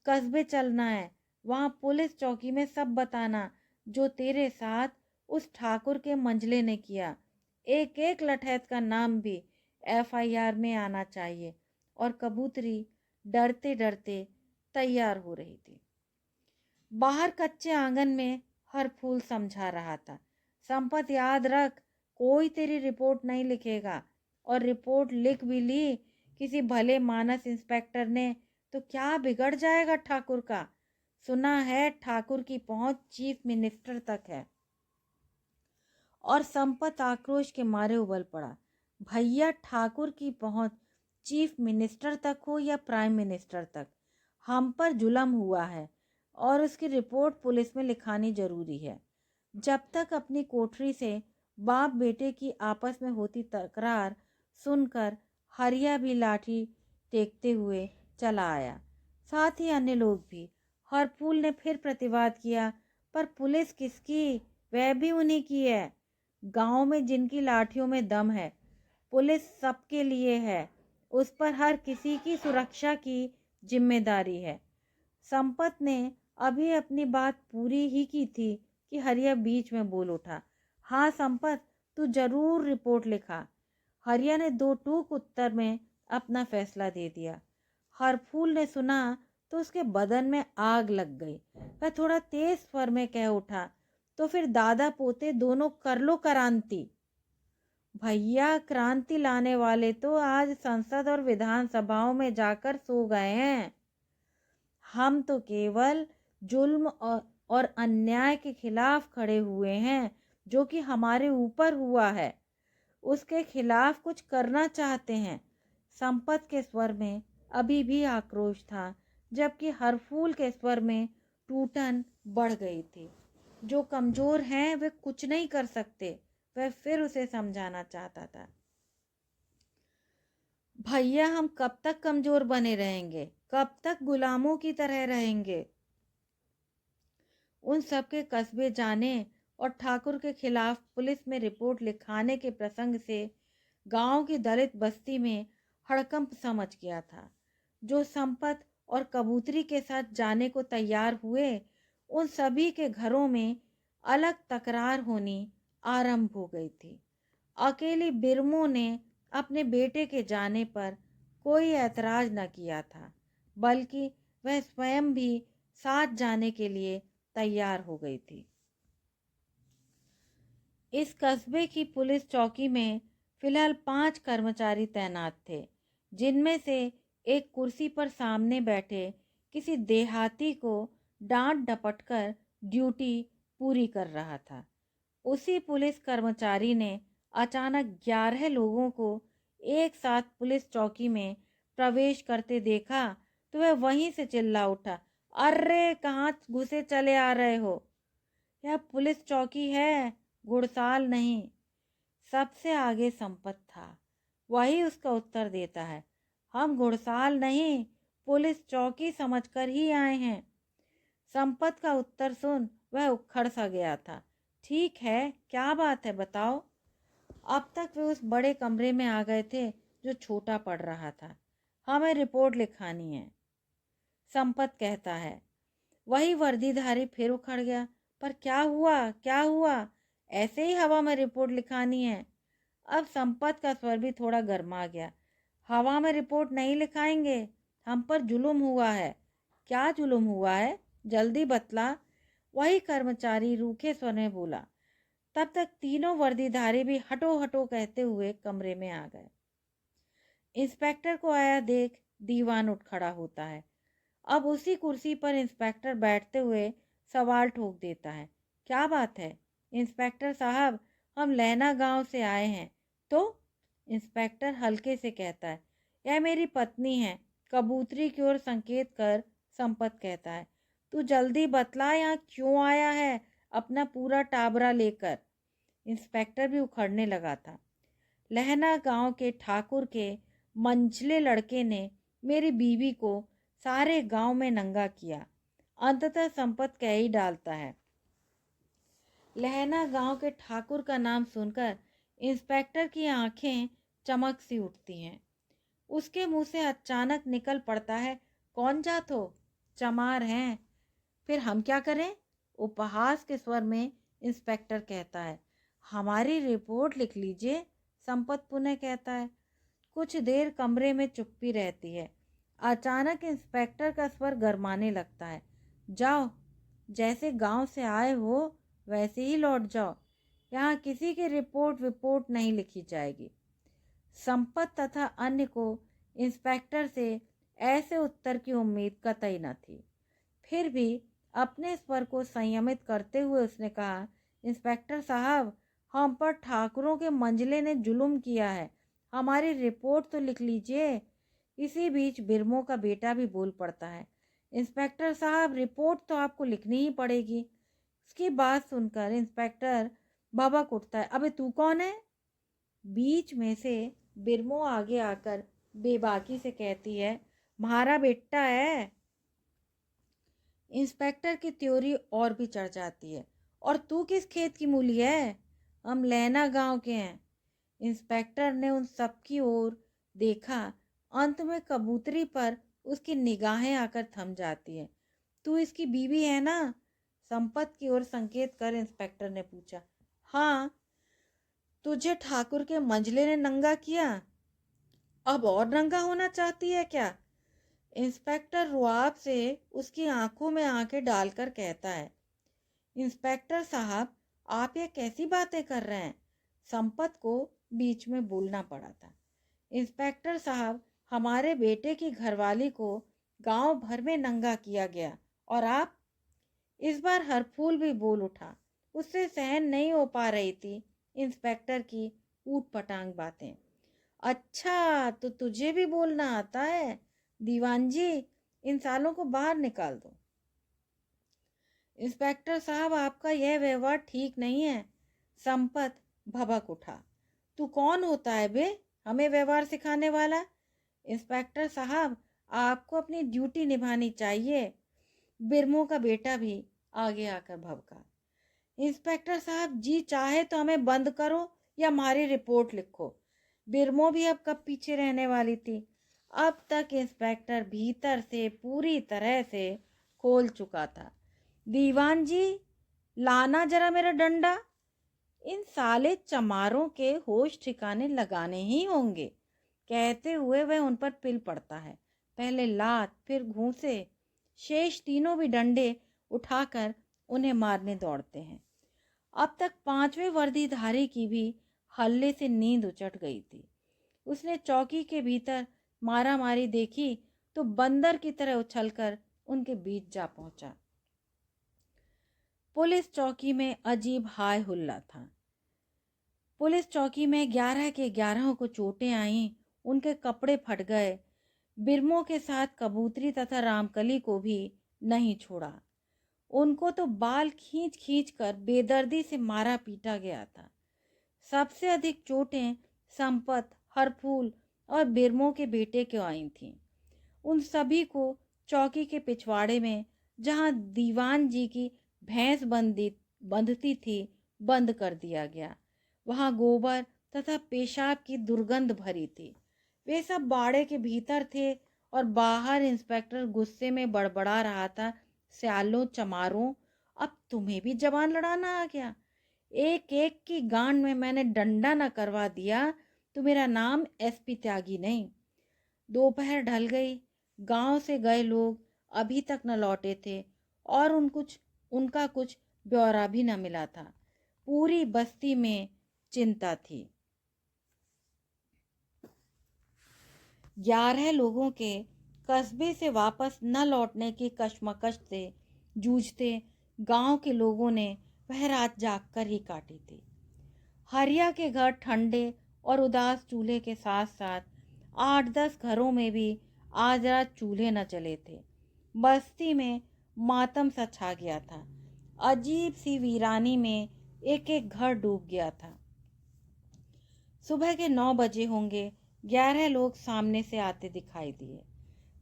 कस्बे चलना है, वहां पुलिस चौकी में सब बताना जो तेरे साथ उस ठाकुर के मंझले ने किया। एक एक लठैत का नाम भी FIR में आना चाहिए। और कबूतरी डरते डरते तैयार हो रही थी। बाहर कच्चे आंगन में हर फूल समझा रहा था, संपत याद रख, कोई तेरी रिपोर्ट नहीं लिखेगा, और रिपोर्ट लिख भी ली किसी भले मानस इंस्पेक्टर ने तो क्या बिगड़ जाएगा ठाकुर का? सुना है ठाकुर की पहुंच चीफ मिनिस्टर तक है। और संपत आक्रोश के मारे उबल पड़ा, भैया ठाकुर की पहुंच चीफ मिनिस्टर तक हो या प्राइम मिनिस्टर तक, हम पर जुल्म हुआ है और उसकी रिपोर्ट पुलिस में लिखानी जरूरी है। जब तक अपनी कोठरी से बाप बेटे की आपस में होती तकरार सुनकर हरिया भी लाठी टेकते हुए चला आया, साथ ही अन्य लोग भी। हरफूल ने फिर प्रतिवाद किया, पर पुलिस किसकी, वह भी उन्हीं की है। गांव में जिनकी लाठियों में दम है, पुलिस सबके लिए है, उस पर हर किसी की सुरक्षा की जिम्मेदारी है। संपत ने अभी अपनी बात पूरी ही की थी कि हरिया बीच में बोल उठा, हाँ संपत, तू जरूर रिपोर्ट लिखा। हरिया ने दो टूक उत्तर में अपना फैसला दे दिया। हरफूल ने सुना तो उसके बदन में आग लग गई। वह थोड़ा तेज स्वर में कह उठा, तो फिर दादा पोते दोनों कर लो क्रांति। भैया, क्रांति लाने वाले तो आज संसद और विधानसभाओं में जाकर सो गए हैं। हम तो केवल जुल्म और अन्याय के खिलाफ खड़े हुए हैं, जो कि हमारे ऊपर हुआ है, उसके खिलाफ कुछ करना चाहते हैं। संपत के स्वर में अभी भी आक्रोश था, जबकि हरफूल के स्वर में टूटन बढ़ गई थी। जो कमजोर हैं वे कुछ नहीं कर सकते, वह फिर उसे समझाना चाहता था। भैया, हम कब तक कमजोर बने रहेंगे, कब तक गुलामों की तरह रहेंगे? उन सबके कस्बे जाने और ठाकुर के खिलाफ पुलिस में रिपोर्ट लिखाने के प्रसंग से गांव की दलित बस्ती में हड़कंप समझ गया था। जो संपत और कबूतरी के साथ जाने को तैयार हुए, उन सभी के घरों में अलग तकरार होनी आरंभ हो गई थी। अकेली बिरमो ने अपने बेटे के जाने पर कोई ऐतराज न किया था, बल्कि वह स्वयं भी साथ जाने के लिए तैयार हो गई थी। इस कस्बे की पुलिस चौकी में फिलहाल 5 कर्मचारी तैनात थे, जिनमें से एक कुर्सी पर सामने बैठे किसी देहाती को डांट डपट कर ड्यूटी पूरी कर रहा था। उसी पुलिस कर्मचारी ने अचानक 11 लोगों को एक साथ पुलिस चौकी में प्रवेश करते देखा तो वह वहीं से चिल्ला उठा, अरे कहाँ घुसे चले आ रहे हो? यह पुलिस चौकी है, घुड़साल नहीं। सबसे आगे संपत था। वही उसका उत्तर देता है, हम घुड़साल नहीं, पुलिस चौकी समझकर ही आए हैं। संपत का उत्तर सुन वह उखड़ सा गया था। ठीक है, क्या बात है, बताओ। अब तक वे उस बड़े कमरे में आ गए थे जो छोटा पड़ रहा था। हमें रिपोर्ट लिखानी है, संपत कहता है। वही वर्दीधारी फिर उखड़ गया, पर क्या हुआ, क्या हुआ? ऐसे ही हवा में रिपोर्ट लिखानी है। अब संपत का स्वर भी थोड़ा गर्मा गया। हवा में रिपोर्ट नहीं लिखाएंगे, हम पर जुल्म हुआ है। क्या जुल्म हुआ है, जल्दी बतला। वही कर्मचारी रूखे स्वर में बोला। तब तक तीनों वर्दीधारी भी हटो हटो कहते हुए कमरे में आ गए। इंस्पेक्टर को आया देख दीवान उठ खड़ा होता है। अब उसी कुर्सी पर इंस्पेक्टर बैठते हुए सवाल ठोक देता है, क्या बात है? इंस्पेक्टर साहब, हम लैना गांव से आए हैं। तो इंस्पेक्टर हल्के से कहता है, यह मेरी पत्नी है। कबूतरी की ओर संकेत कर संपत कहता है, तू जल्दी बतला, यहाँ क्यों आया है अपना पूरा टाबरा लेकर? इंस्पेक्टर भी उखड़ने लगा था। लहना गांव के ठाकुर के मंझले लड़के ने मेरी बीवी को सारे गांव में नंगा किया। अंततः संपत कह ही डालता है। लहना गांव के ठाकुर का नाम सुनकर इंस्पेक्टर की आंखें चमक सी उठती हैं। उसके मुंह से अचानक निकल पड़ता है, कौन जात हो? चमार हैं। फिर हम क्या करें? उपहास के स्वर में इंस्पेक्टर कहता है। हमारी रिपोर्ट लिख लीजिए, संपत पुनः कहता है। कुछ देर कमरे में चुप्पी रहती है। अचानक इंस्पेक्टर का स्वर गरमाने लगता है। जाओ, जैसे गांव से आए हो वैसे ही लौट जाओ। यहाँ किसी की रिपोर्ट नहीं लिखी जाएगी। संपत तथा अन्य को इंस्पेक्टर से ऐसे उत्तर की उम्मीद कतई न थी। फिर भी अपने स्वर को संयमित करते हुए उसने कहा, इंस्पेक्टर साहब, हम पर ठाकुरों के मंझले ने जुल्म किया है, हमारी रिपोर्ट तो लिख लीजिए। इसी बीच बिरमो का बेटा भी बोल पड़ता है, इंस्पेक्टर साहब, रिपोर्ट तो आपको लिखनी ही पड़ेगी। उसकी बात सुनकर इंस्पेक्टर भभक उठता है, अबे तू कौन है? बीच में से बिरमो आगे आकर बेबाकी से कहती है, म्हारा बेटा है। इंस्पेक्टर की त्योरी और भी चढ़ जाती है। और तू किस खेत की मूली है? हम लैना गांव के हैं। इंस्पेक्टर ने उन सब की ओर देखा। अंत में कबूतरी पर उसकी निगाहें आकर थम जाती है। तू इसकी बीवी है ना? संपत की ओर संकेत कर इंस्पेक्टर ने पूछा। हाँ। तुझे ठाकुर के मंझले ने नंगा किया, अब और नंगा होना चाहती है क्या? इंस्पेक्टर रुआब से उसकी आंखों में आंखें डालकर कहता है, इंस्पेक्टर साहब, आप ये कैसी बातें कर रहे हैं? संपत को बीच में बोलना पड़ा था। इंस्पेक्टर साहब, हमारे बेटे की घरवाली को गांव भर में नंगा किया गया और आप? इस बार हरफूल भी बोल उठा। उससे सहन नहीं हो पा रही थी इंस्पेक्टर की ऊट पटांग बातें। अच्छा, तो तुझे भी बोलना आता है? दीवान जी, इन सालों को बाहर निकाल दो। इंस्पेक्टर साहब, आपका यह व्यवहार ठीक नहीं है। संपत भभक उठा। तू कौन होता है बे, हमें व्यवहार सिखाने वाला? इंस्पेक्टर साहब, आपको अपनी ड्यूटी निभानी चाहिए। बिरमो का बेटा भी आगे आकर भभका। इंस्पेक्टर साहब, जी चाहे तो हमें बंद करो या हमारी रिपोर्ट लिखो। बिरमो भी अब कब पीछे रहने वाली थी। अब तक इंस्पेक्टर भीतर से पूरी तरह से खोल चुका था। दीवान जी, लाना जरा मेरा डंडा। इन साले चमारों के होश ठिकाने लगाने ही होंगे, कहते हुए वह उन पर पिल पड़ता है। पहले लात, फिर घूंसे, शेष तीनों भी डंडे उठाकर उन्हें मारने दौड़ते हैं। अब तक पांचवें वर्दीधारी की भी हल्ले से नींद उचट गई थी। उसने चौकी के भीतर मारामारी देखी तो बंदर की तरह उछलकर उनके बीच जा पहुंचा। पुलिस चौकी में अजीब हाय हुल्ला था। पुलिस चौकी में 11 के 11 को चोटें आईं, उनके कपड़े फट गए। बिरमों के साथ कबूतरी तथा रामकली को भी नहीं छोड़ा। उनको तो बाल खींच खींच कर बेदर्दी से मारा पीटा गया था। सबसे अधिक चोटें संपत, हरफूल और बिरमों के बेटे को आई थीं। उन सभी को चौकी के पिछवाड़े में, जहां दीवान जी की भैंस बंधती थी, बंद कर दिया गया। वहां गोबर तथा पेशाब की दुर्गंध भरी थी। वे सब बाड़े के भीतर थे और बाहर इंस्पेक्टर गुस्से में बड़बड़ा रहा था, स्यालों चमारों, अब तुम्हें भी जबान लड़ाना आ गया। एक एक की गांड में मैंने डंडा न करवा दिया तो मेरा नाम एसपी त्यागी नहीं। दोपहर ढल गई। गांव से गए लोग अभी तक न लौटे थे और उनका कुछ ब्यौरा भी न मिला था। पूरी बस्ती में चिंता थी। 11 लोगों के कस्बे से वापस न लौटने की कश्मकश से जूझते गांव के लोगों ने वह रात जागकर ही काटी थी। हरिया के घर ठंडे और उदास चूल्हे के साथ साथ 8-10 घरों में भी आज रात चूल्हे न जले थे। बस्ती में मातम सा छा गया था। अजीब सी वीरानी में एक एक घर डूब गया था। सुबह के 9 बजे होंगे, 11 लोग सामने से आते दिखाई दिए।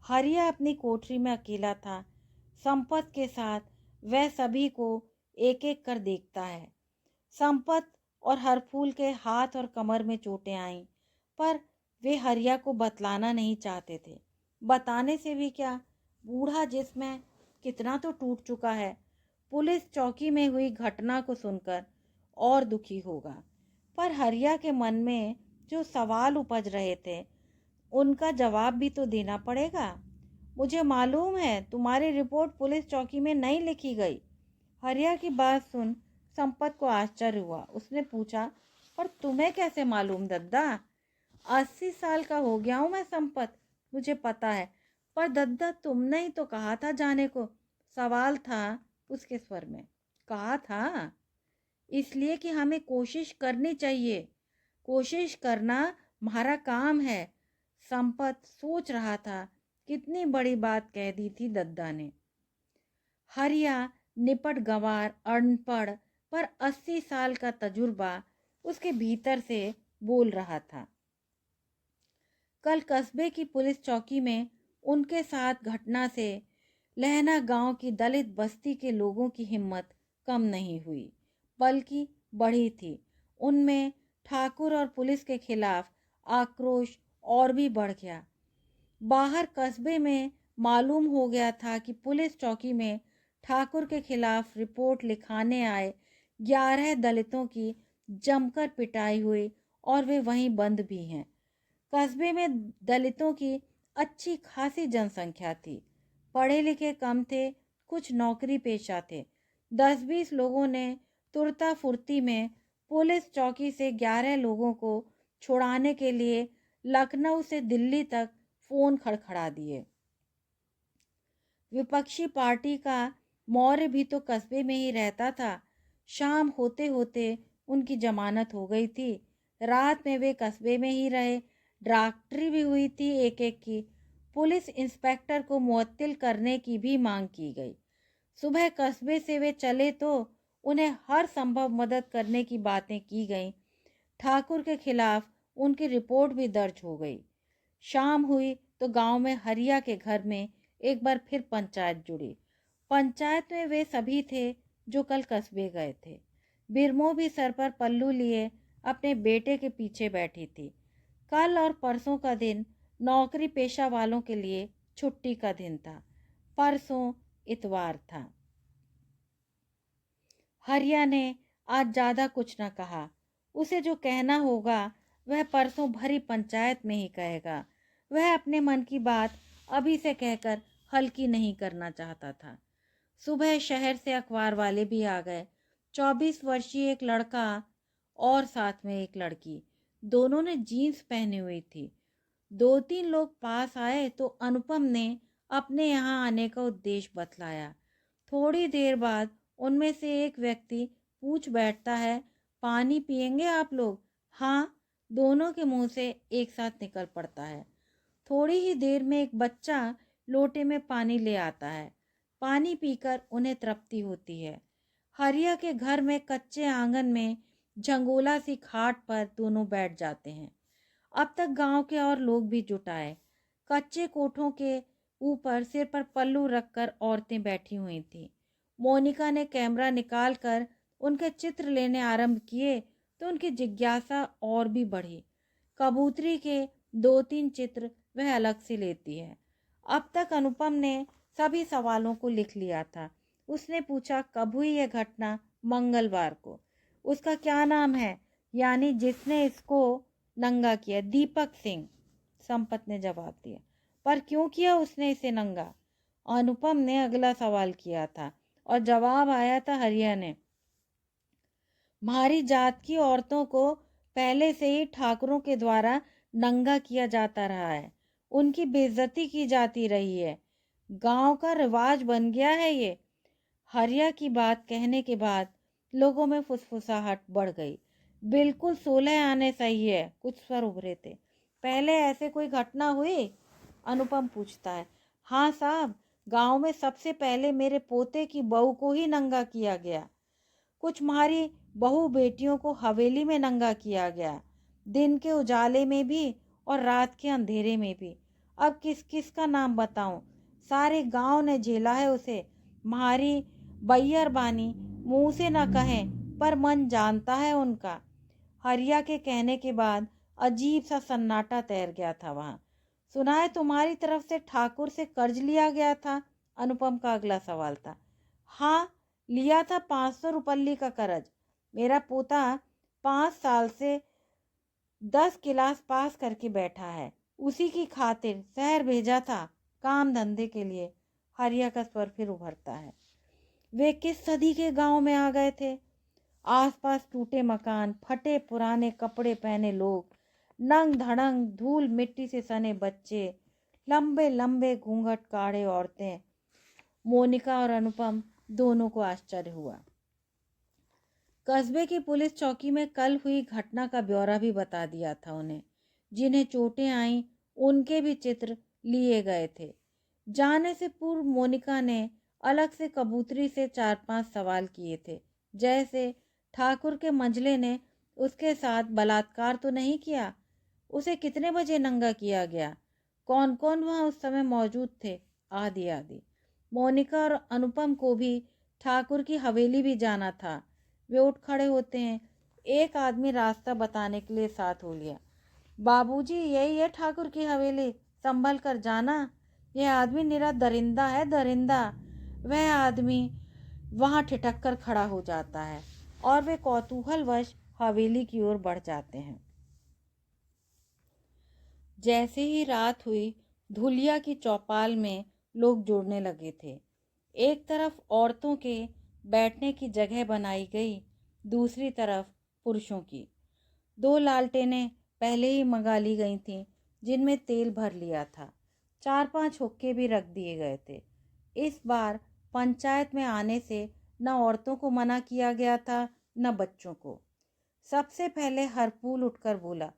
हरिया अपनी कोठरी में अकेला था। संपत के साथ वह सभी को एक एक कर देखता है। संपत और हरफूल के हाथ और कमर में चोटें आईं, पर वे हरिया को बतलाना नहीं चाहते थे। बताने से भी क्या, बूढ़ा जिसमें कितना तो टूट चुका है। पुलिस चौकी में हुई घटना को सुनकर और दुखी होगा, पर हरिया के मन में जो सवाल उपज रहे थे उनका जवाब भी तो देना पड़ेगा। मुझे मालूम है तुम्हारी रिपोर्ट पुलिस चौकी में नहीं लिखी गई। हरिया की बात सुन संपत को आश्चर्य हुआ। उसने पूछा, पर तुम्हें कैसे मालूम दद्दा? 80 साल का हो गया हूँ मैं संपत, मुझे पता है। पर दद्दा, तुमने ही तो कहा था जाने को। सवाल था उसके स्वर में। कहा था इसलिए कि हमें कोशिश करनी चाहिए। कोशिश करना हमारा काम है। संपत सोच रहा था कितनी बड़ी बात कह दी थी दद्दा ने। हरिया निपट गंवार, अनपढ़, पर 80 साल का तजुर्बा उसके भीतर से बोल रहा था। कल कस्बे की पुलिस चौकी में उनके साथ घटना से लहना गांव की दलित बस्ती के लोगों की हिम्मत कम नहीं हुई, बल्कि बढ़ी थी। उनमें ठाकुर और पुलिस के खिलाफ आक्रोश और भी बढ़ गया। बाहर कस्बे में मालूम हो गया था कि पुलिस चौकी में ठाकुर के खिलाफ रिपोर्ट लिखाने आए 11 दलितों की जमकर पिटाई हुई और वे वहीं बंद भी हैं। कस्बे में दलितों की अच्छी खासी जनसंख्या थी। पढ़े लिखे कम थे, कुछ नौकरी पेशा थे। 10-20 लोगों ने तुरता फुर्ती में पुलिस चौकी से 11 लोगों को छुड़ाने के लिए लखनऊ से दिल्ली तक फोन खड़खड़ा दिए। विपक्षी पार्टी का मौर्य भी तो कस्बे में ही रहता था। शाम होते होते उनकी जमानत हो गई थी। रात में वे कस्बे में ही रहे। डॉक्टरी भी हुई थी एक एक की। पुलिस इंस्पेक्टर को मुअत्तिल करने की भी मांग की गई। सुबह कस्बे से वे चले तो उन्हें हर संभव मदद करने की बातें की गईं। ठाकुर के खिलाफ उनकी रिपोर्ट भी दर्ज हो गई। शाम हुई तो गांव में हरिया के घर में एक बार फिर पंचायत जुड़ी। पंचायत में वे सभी थे जो कल कस्बे गए थे। बिरमो भी सर पर पल्लू लिए अपने बेटे के पीछे बैठी थी। कल और परसों का दिन नौकरी पेशा वालों के लिए छुट्टी का दिन था। परसों इतवार था। हरिया ने आज ज़्यादा कुछ न कहा। उसे जो कहना होगा वह परसों भरी पंचायत में ही कहेगा। वह अपने मन की बात अभी से कहकर हल्की नहीं करना चाहता था। सुबह शहर से अखबार वाले भी आ गए। 24 वर्षीय एक लड़का और साथ में एक लड़की, दोनों ने जीन्स पहनी हुई थी। 2-3 लोग पास आए तो अनुपम ने अपने यहाँ आने का उद्देश्य बतलाया। थोड़ी देर बाद उनमें से एक व्यक्ति पूछ बैठता है, पानी पिएंगे आप लोग? हाँ, दोनों के मुंह से एक साथ निकल पड़ता है। थोड़ी ही देर में एक बच्चा लोटे में पानी ले आता है। पानी पीकर उन्हें तृप्ति होती है। हरिया के घर में कच्चे आंगन में झंगोला सी खाट पर दोनों बैठ जाते हैं। अब तक गांव के और लोग भी जुट आए। कच्चे कोठों के ऊपर सिर पर पल्लू रखकर औरतें बैठी हुई थीं। मोनिका ने कैमरा निकालकर उनके चित्र लेने आरंभ किए तो उनकी जिज्ञासा और भी बढ़ी। कबूतरी के 2-3 चित्र वह अलग से लेती है। अब तक अनुपम ने सभी सवालों को लिख लिया था। उसने पूछा, कब हुई यह घटना? मंगलवार को। उसका क्या नाम है? यानी जिसने इसको नंगा किया? दीपक सिंह, संपत ने जवाब दिया। पर क्यों किया उसने इसे नंगा? अनुपम ने अगला सवाल किया था और जवाब आया था हरिया ने। हमारी जात की औरतों को पहले से ही ठाकुरों के द्वारा नंगा किया जाता रहा है। उनकी बेइज्जती की जाती रही है। गांव का रिवाज बन गया है ये। हरिया की बात कहने के बाद लोगों में फुसफुसाहट बढ़ गई। बिल्कुल 16 आने सही है, कुछ स्वर उभरे थे। पहले ऐसे कोई घटना हुई? अनुपम पूछता है। हाँ साहब, गांव में सबसे पहले मेरे पोते की बहू को ही नंगा किया गया। कुछ हमारी बहू बेटियों को हवेली में नंगा किया गया, दिन के उजाले में भी और रात के अंधेरे में भी। अब किस किस का नाम बताऊं? सारे गांव ने झेला है उसे। हमारी बैयर बानी मुंह से न कहें पर मन जानता है उनका। हरिया के कहने के बाद अजीब सा सन्नाटा तैर गया था वहां। सुना है तुम्हारी तरफ से ठाकुर से कर्ज लिया गया था? अनुपम का अगला सवाल था। हाँ, लिया था 500 रुपल्ली का कर्ज। मेरा पोता 5 साल से 10 क्लास पास करके बैठा है। उसी की खातिर शहर भेजा था काम धंधे के लिए। हरिया का स्वर फिर उभरता है। वे किस सदी के गांव में आ गए थे? आसपास टूटे मकान, फटे पुराने कपड़े पहने लोग, नंग धड़ंग धूल मिट्टी से सने बच्चे, लंबे लंबे घूंघट काढ़े औरतें। मोनिका और अनुपम दोनों को आश्चर्य हुआ। कस्बे की पुलिस चौकी में कल हुई घटना का ब्यौरा भी बता दिया था उन्हें। जिन्हें चोटें आईं उनके भी चित्र लिए गए थे। जाने से पूर्व मोनिका ने अलग से कबूतरी से 4-5 सवाल किए थे, जैसे ठाकुर के मंझले ने उसके साथ बलात्कार तो नहीं किया? उसे कितने बजे नंगा किया गया? कौन कौन वहां उस समय मौजूद थे? आदि आदि। मोनिका और अनुपम को भी ठाकुर की हवेली भी जाना था। वे उठ खड़े होते हैं। एक आदमी रास्ता बताने के लिए साथ हो लिया। बाबूजी, यही है ठाकुर की हवेली, संभल कर जाना। यह आदमी निरा दरिंदा है, दरिंदा। वह आदमी वहां ठिठक कर खड़ा हो जाता है और वे कौतूहलवश हवेली की ओर बढ़ जाते हैं। जैसे ही रात हुई, धुलिया की चौपाल में लोग जुड़ने लगे थे। एक तरफ औरतों के बैठने की जगह बनाई गई, दूसरी तरफ पुरुषों की। 2 लालटेनें पहले ही मंगा ली गई थीं, जिनमें तेल भर लिया था। 4-5 हुक्के भी रख दिए गए थे। इस बार पंचायत में आने से न औरतों को मना किया गया था न बच्चों को। सबसे पहले हरपूल उठकर बोला,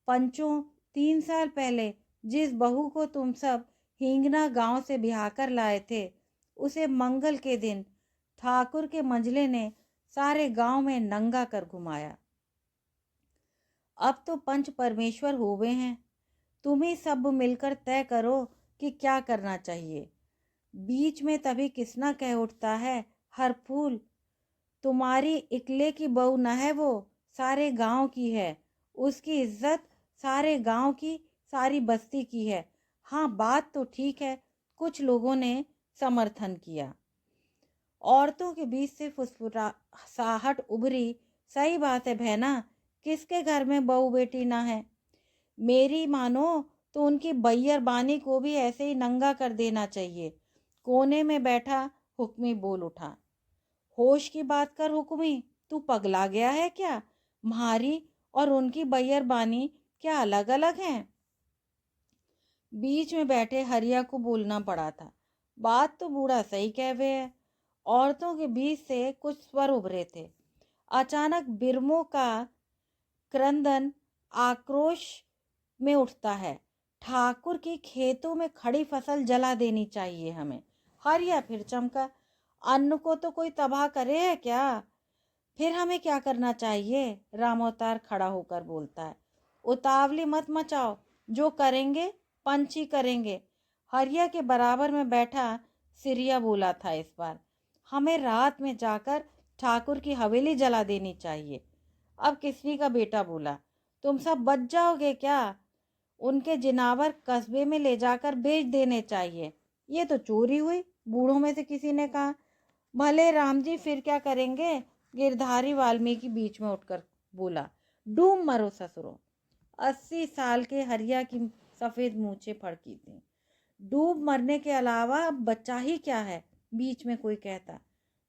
पंचों, 3 साल पहले जिस बहू को तुम सब हिंगना गांव से ब्याह कर लाए थे, उसे मंगल के दिन ठाकुर के मंझले ने सारे गांव में नंगा कर घुमाया। अब तो पंच परमेश्वर हुए हैं। तुम ही सब मिलकर तय करो कि क्या करना चाहिए। बीच में तभी किसना कह उठता है, हरफूल, तुम्हारी इकले की बहू न है, वो सारे गांव की है। उसकी इज्जत सारे गांव की, सारी बस्ती की है। हाँ, बात तो ठीक है, कुछ लोगों ने समर्थन किया। औरतों के बीच से फुसफुसाहट उभरी, सही बात है बहना, किसके घर में बहू बेटी ना है। मेरी मानो तो उनकी बैयर बानी को भी ऐसे ही नंगा कर देना चाहिए। कोने में बैठा हुक्मी बोल उठा। होश की बात कर हुक्मी, तू पगला गया है क्या? म्हारी और उनकी बैयर बानी क्या अलग अलग हैं? बीच में बैठे हरिया को बोलना पड़ा था। बात तो बूढ़ा सही कह रहे है। औरतों के बीच से कुछ स्वर उभरे थे। अचानक बिरमों का क्रंदन आक्रोश में उठता है। ठाकुर की खेतों में खड़ी फसल जला देनी चाहिए हमें। हरिया फिर चमका। अन्न को तो कोई तबाह करे है क्या? फिर हमें क्या करना चाहिए? रामोतार खड़ा होकर बोलता है। उतावली मत मचाओ, जो करेंगे पंछी करेंगे। हरिया के बराबर में बैठा सिरिया बोला था इस बार। हमें रात में जाकर ठाकुर की हवेली जला देनी चाहिए। अब किसनी का बेटा बोला, तुम सब बच जाओगे क्या? उनके जिनावर कस्बे में ले जाकर बेच देने चाहिए। ये तो चोरी हुई, बूढ़ों में से किसी ने कहा। भले राम जी, फिर क्या करेंगे? गिरधारी वाल्मीकि बीच में उठकर बोला। डूब मरो ससुरो। 80 साल के हरिया की सफेद मूछें फड़की थी। डूब मरने के अलावा अब बचा ही क्या है? बीच में कोई कहता।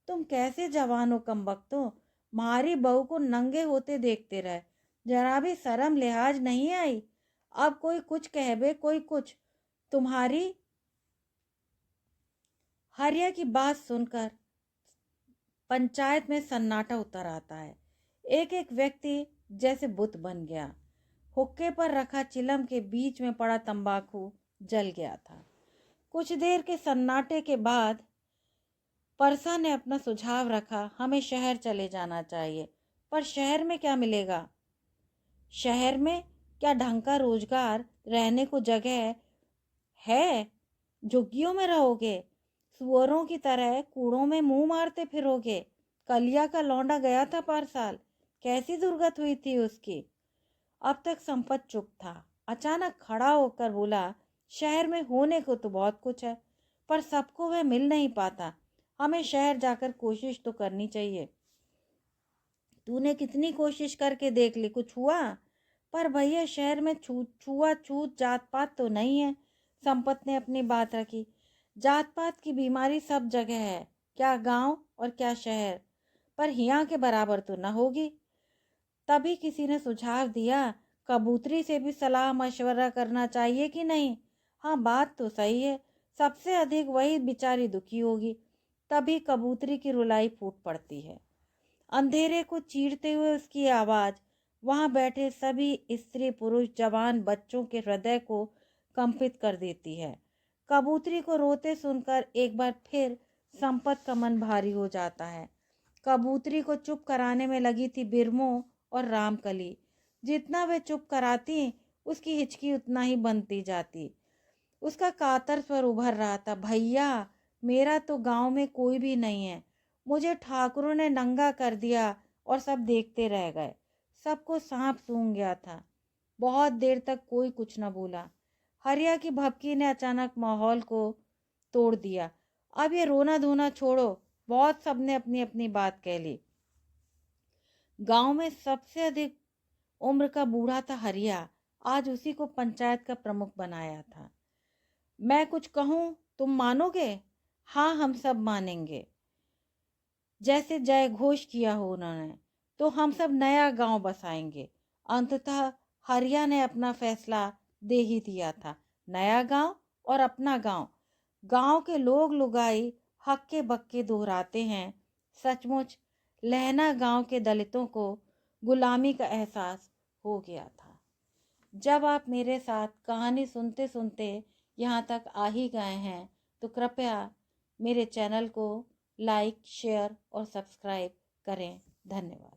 तुम कैसे जवान हो कमबख्तो, मारी बहू को नंगे होते देखते रहे, जरा भी शर्म लिहाज नहीं आई। अब कोई कुछ कहबे, कोई कुछ। तुम्हारी हरिया की बात सुनकर पंचायत में सन्नाटा उतर आता है। एक एक व्यक्ति जैसे बुत बन गया। हुक्के पर रखा चिलम के बीच में पड़ा तंबाकू जल गया था। कुछ देर के सन्नाटे के बाद परसा ने अपना सुझाव रखा। हमें शहर चले जाना चाहिए। पर शहर में क्या मिलेगा? शहर में क्या ढंग का रोजगार, रहने को जगह है? झुग्गियों में रहोगे, सुअरों की तरह कूड़ों में मुंह मारते फिरोगे। कलिया का लौंडा गया था पारसाल, कैसी दुर्गत हुई थी उसकी। अब तक संपत चुप था। अचानक खड़ा होकर बोला, शहर में होने को तो बहुत कुछ है, पर सबको वह मिल नहीं पाता। हमें शहर जाकर कोशिश तो करनी चाहिए। तूने कितनी कोशिश करके देख ली, कुछ हुआ? पर भैया, शहर में छुआछूत जात पात तो नहीं है। संपत ने अपनी बात रखी। जात पात की बीमारी सब जगह है, क्या गांव और क्या शहर, पर यहाँ के बराबर तो न होगी। तभी किसी ने सुझाव दिया, कबूतरी से भी सलाह मशवरा करना चाहिए कि नहीं? हाँ, बात तो सही है, सबसे अधिक वही बेचारी दुखी होगी। तभी कबूतरी की रुलाई फूट पड़ती है। अंधेरे को चीरते हुए उसकी आवाज वहां बैठे सभी स्त्री पुरुष जवान बच्चों के हृदय को कंपित कर देती है। कबूतरी को रोते सुनकर एक बार फिर संपत का मन भारी हो जाता है। कबूतरी को चुप कराने में लगी थी बिरमो और रामकली। जितना वे चुप कराती, उसकी हिचकी उतना ही बनती जाती। उसका कातर स्वर उभर रहा था, भैया, मेरा तो गांव में कोई भी नहीं है। मुझे ठाकुरों ने नंगा कर दिया और सब देखते रह गए। सबको सांप सूंघ गया था। बहुत देर तक कोई कुछ न बोला। हरिया की भपकी ने अचानक माहौल को तोड़ दिया। अब ये रोना धोना छोड़ो, बहुत सबने अपनी अपनी बात कह ली। गांव में सबसे अधिक उम्र का बूढ़ा था हरिया। आज उसी को पंचायत का प्रमुख बनाया था। मैं कुछ कहूं, तुम मानोगे? हाँ, हम सब मानेंगे। जैसे जय घोष किया हो उन्होंने, तो हम सब नया गांव बसाएंगे। अंततः हरिया ने अपना फैसला दे ही दिया था। नया गांव और अपना गांव। गांव के लोग लुगाई हक्के बक्के दोहराते हैं। सचमुच लहना गांव के दलितों को गुलामी का एहसास हो गया था। जब आप मेरे साथ कहानी सुनते सुनते यहाँ तक आ ही गए हैं, तो कृपया मेरे चैनल को लाइक, शेयर और सब्सक्राइब करें। धन्यवाद।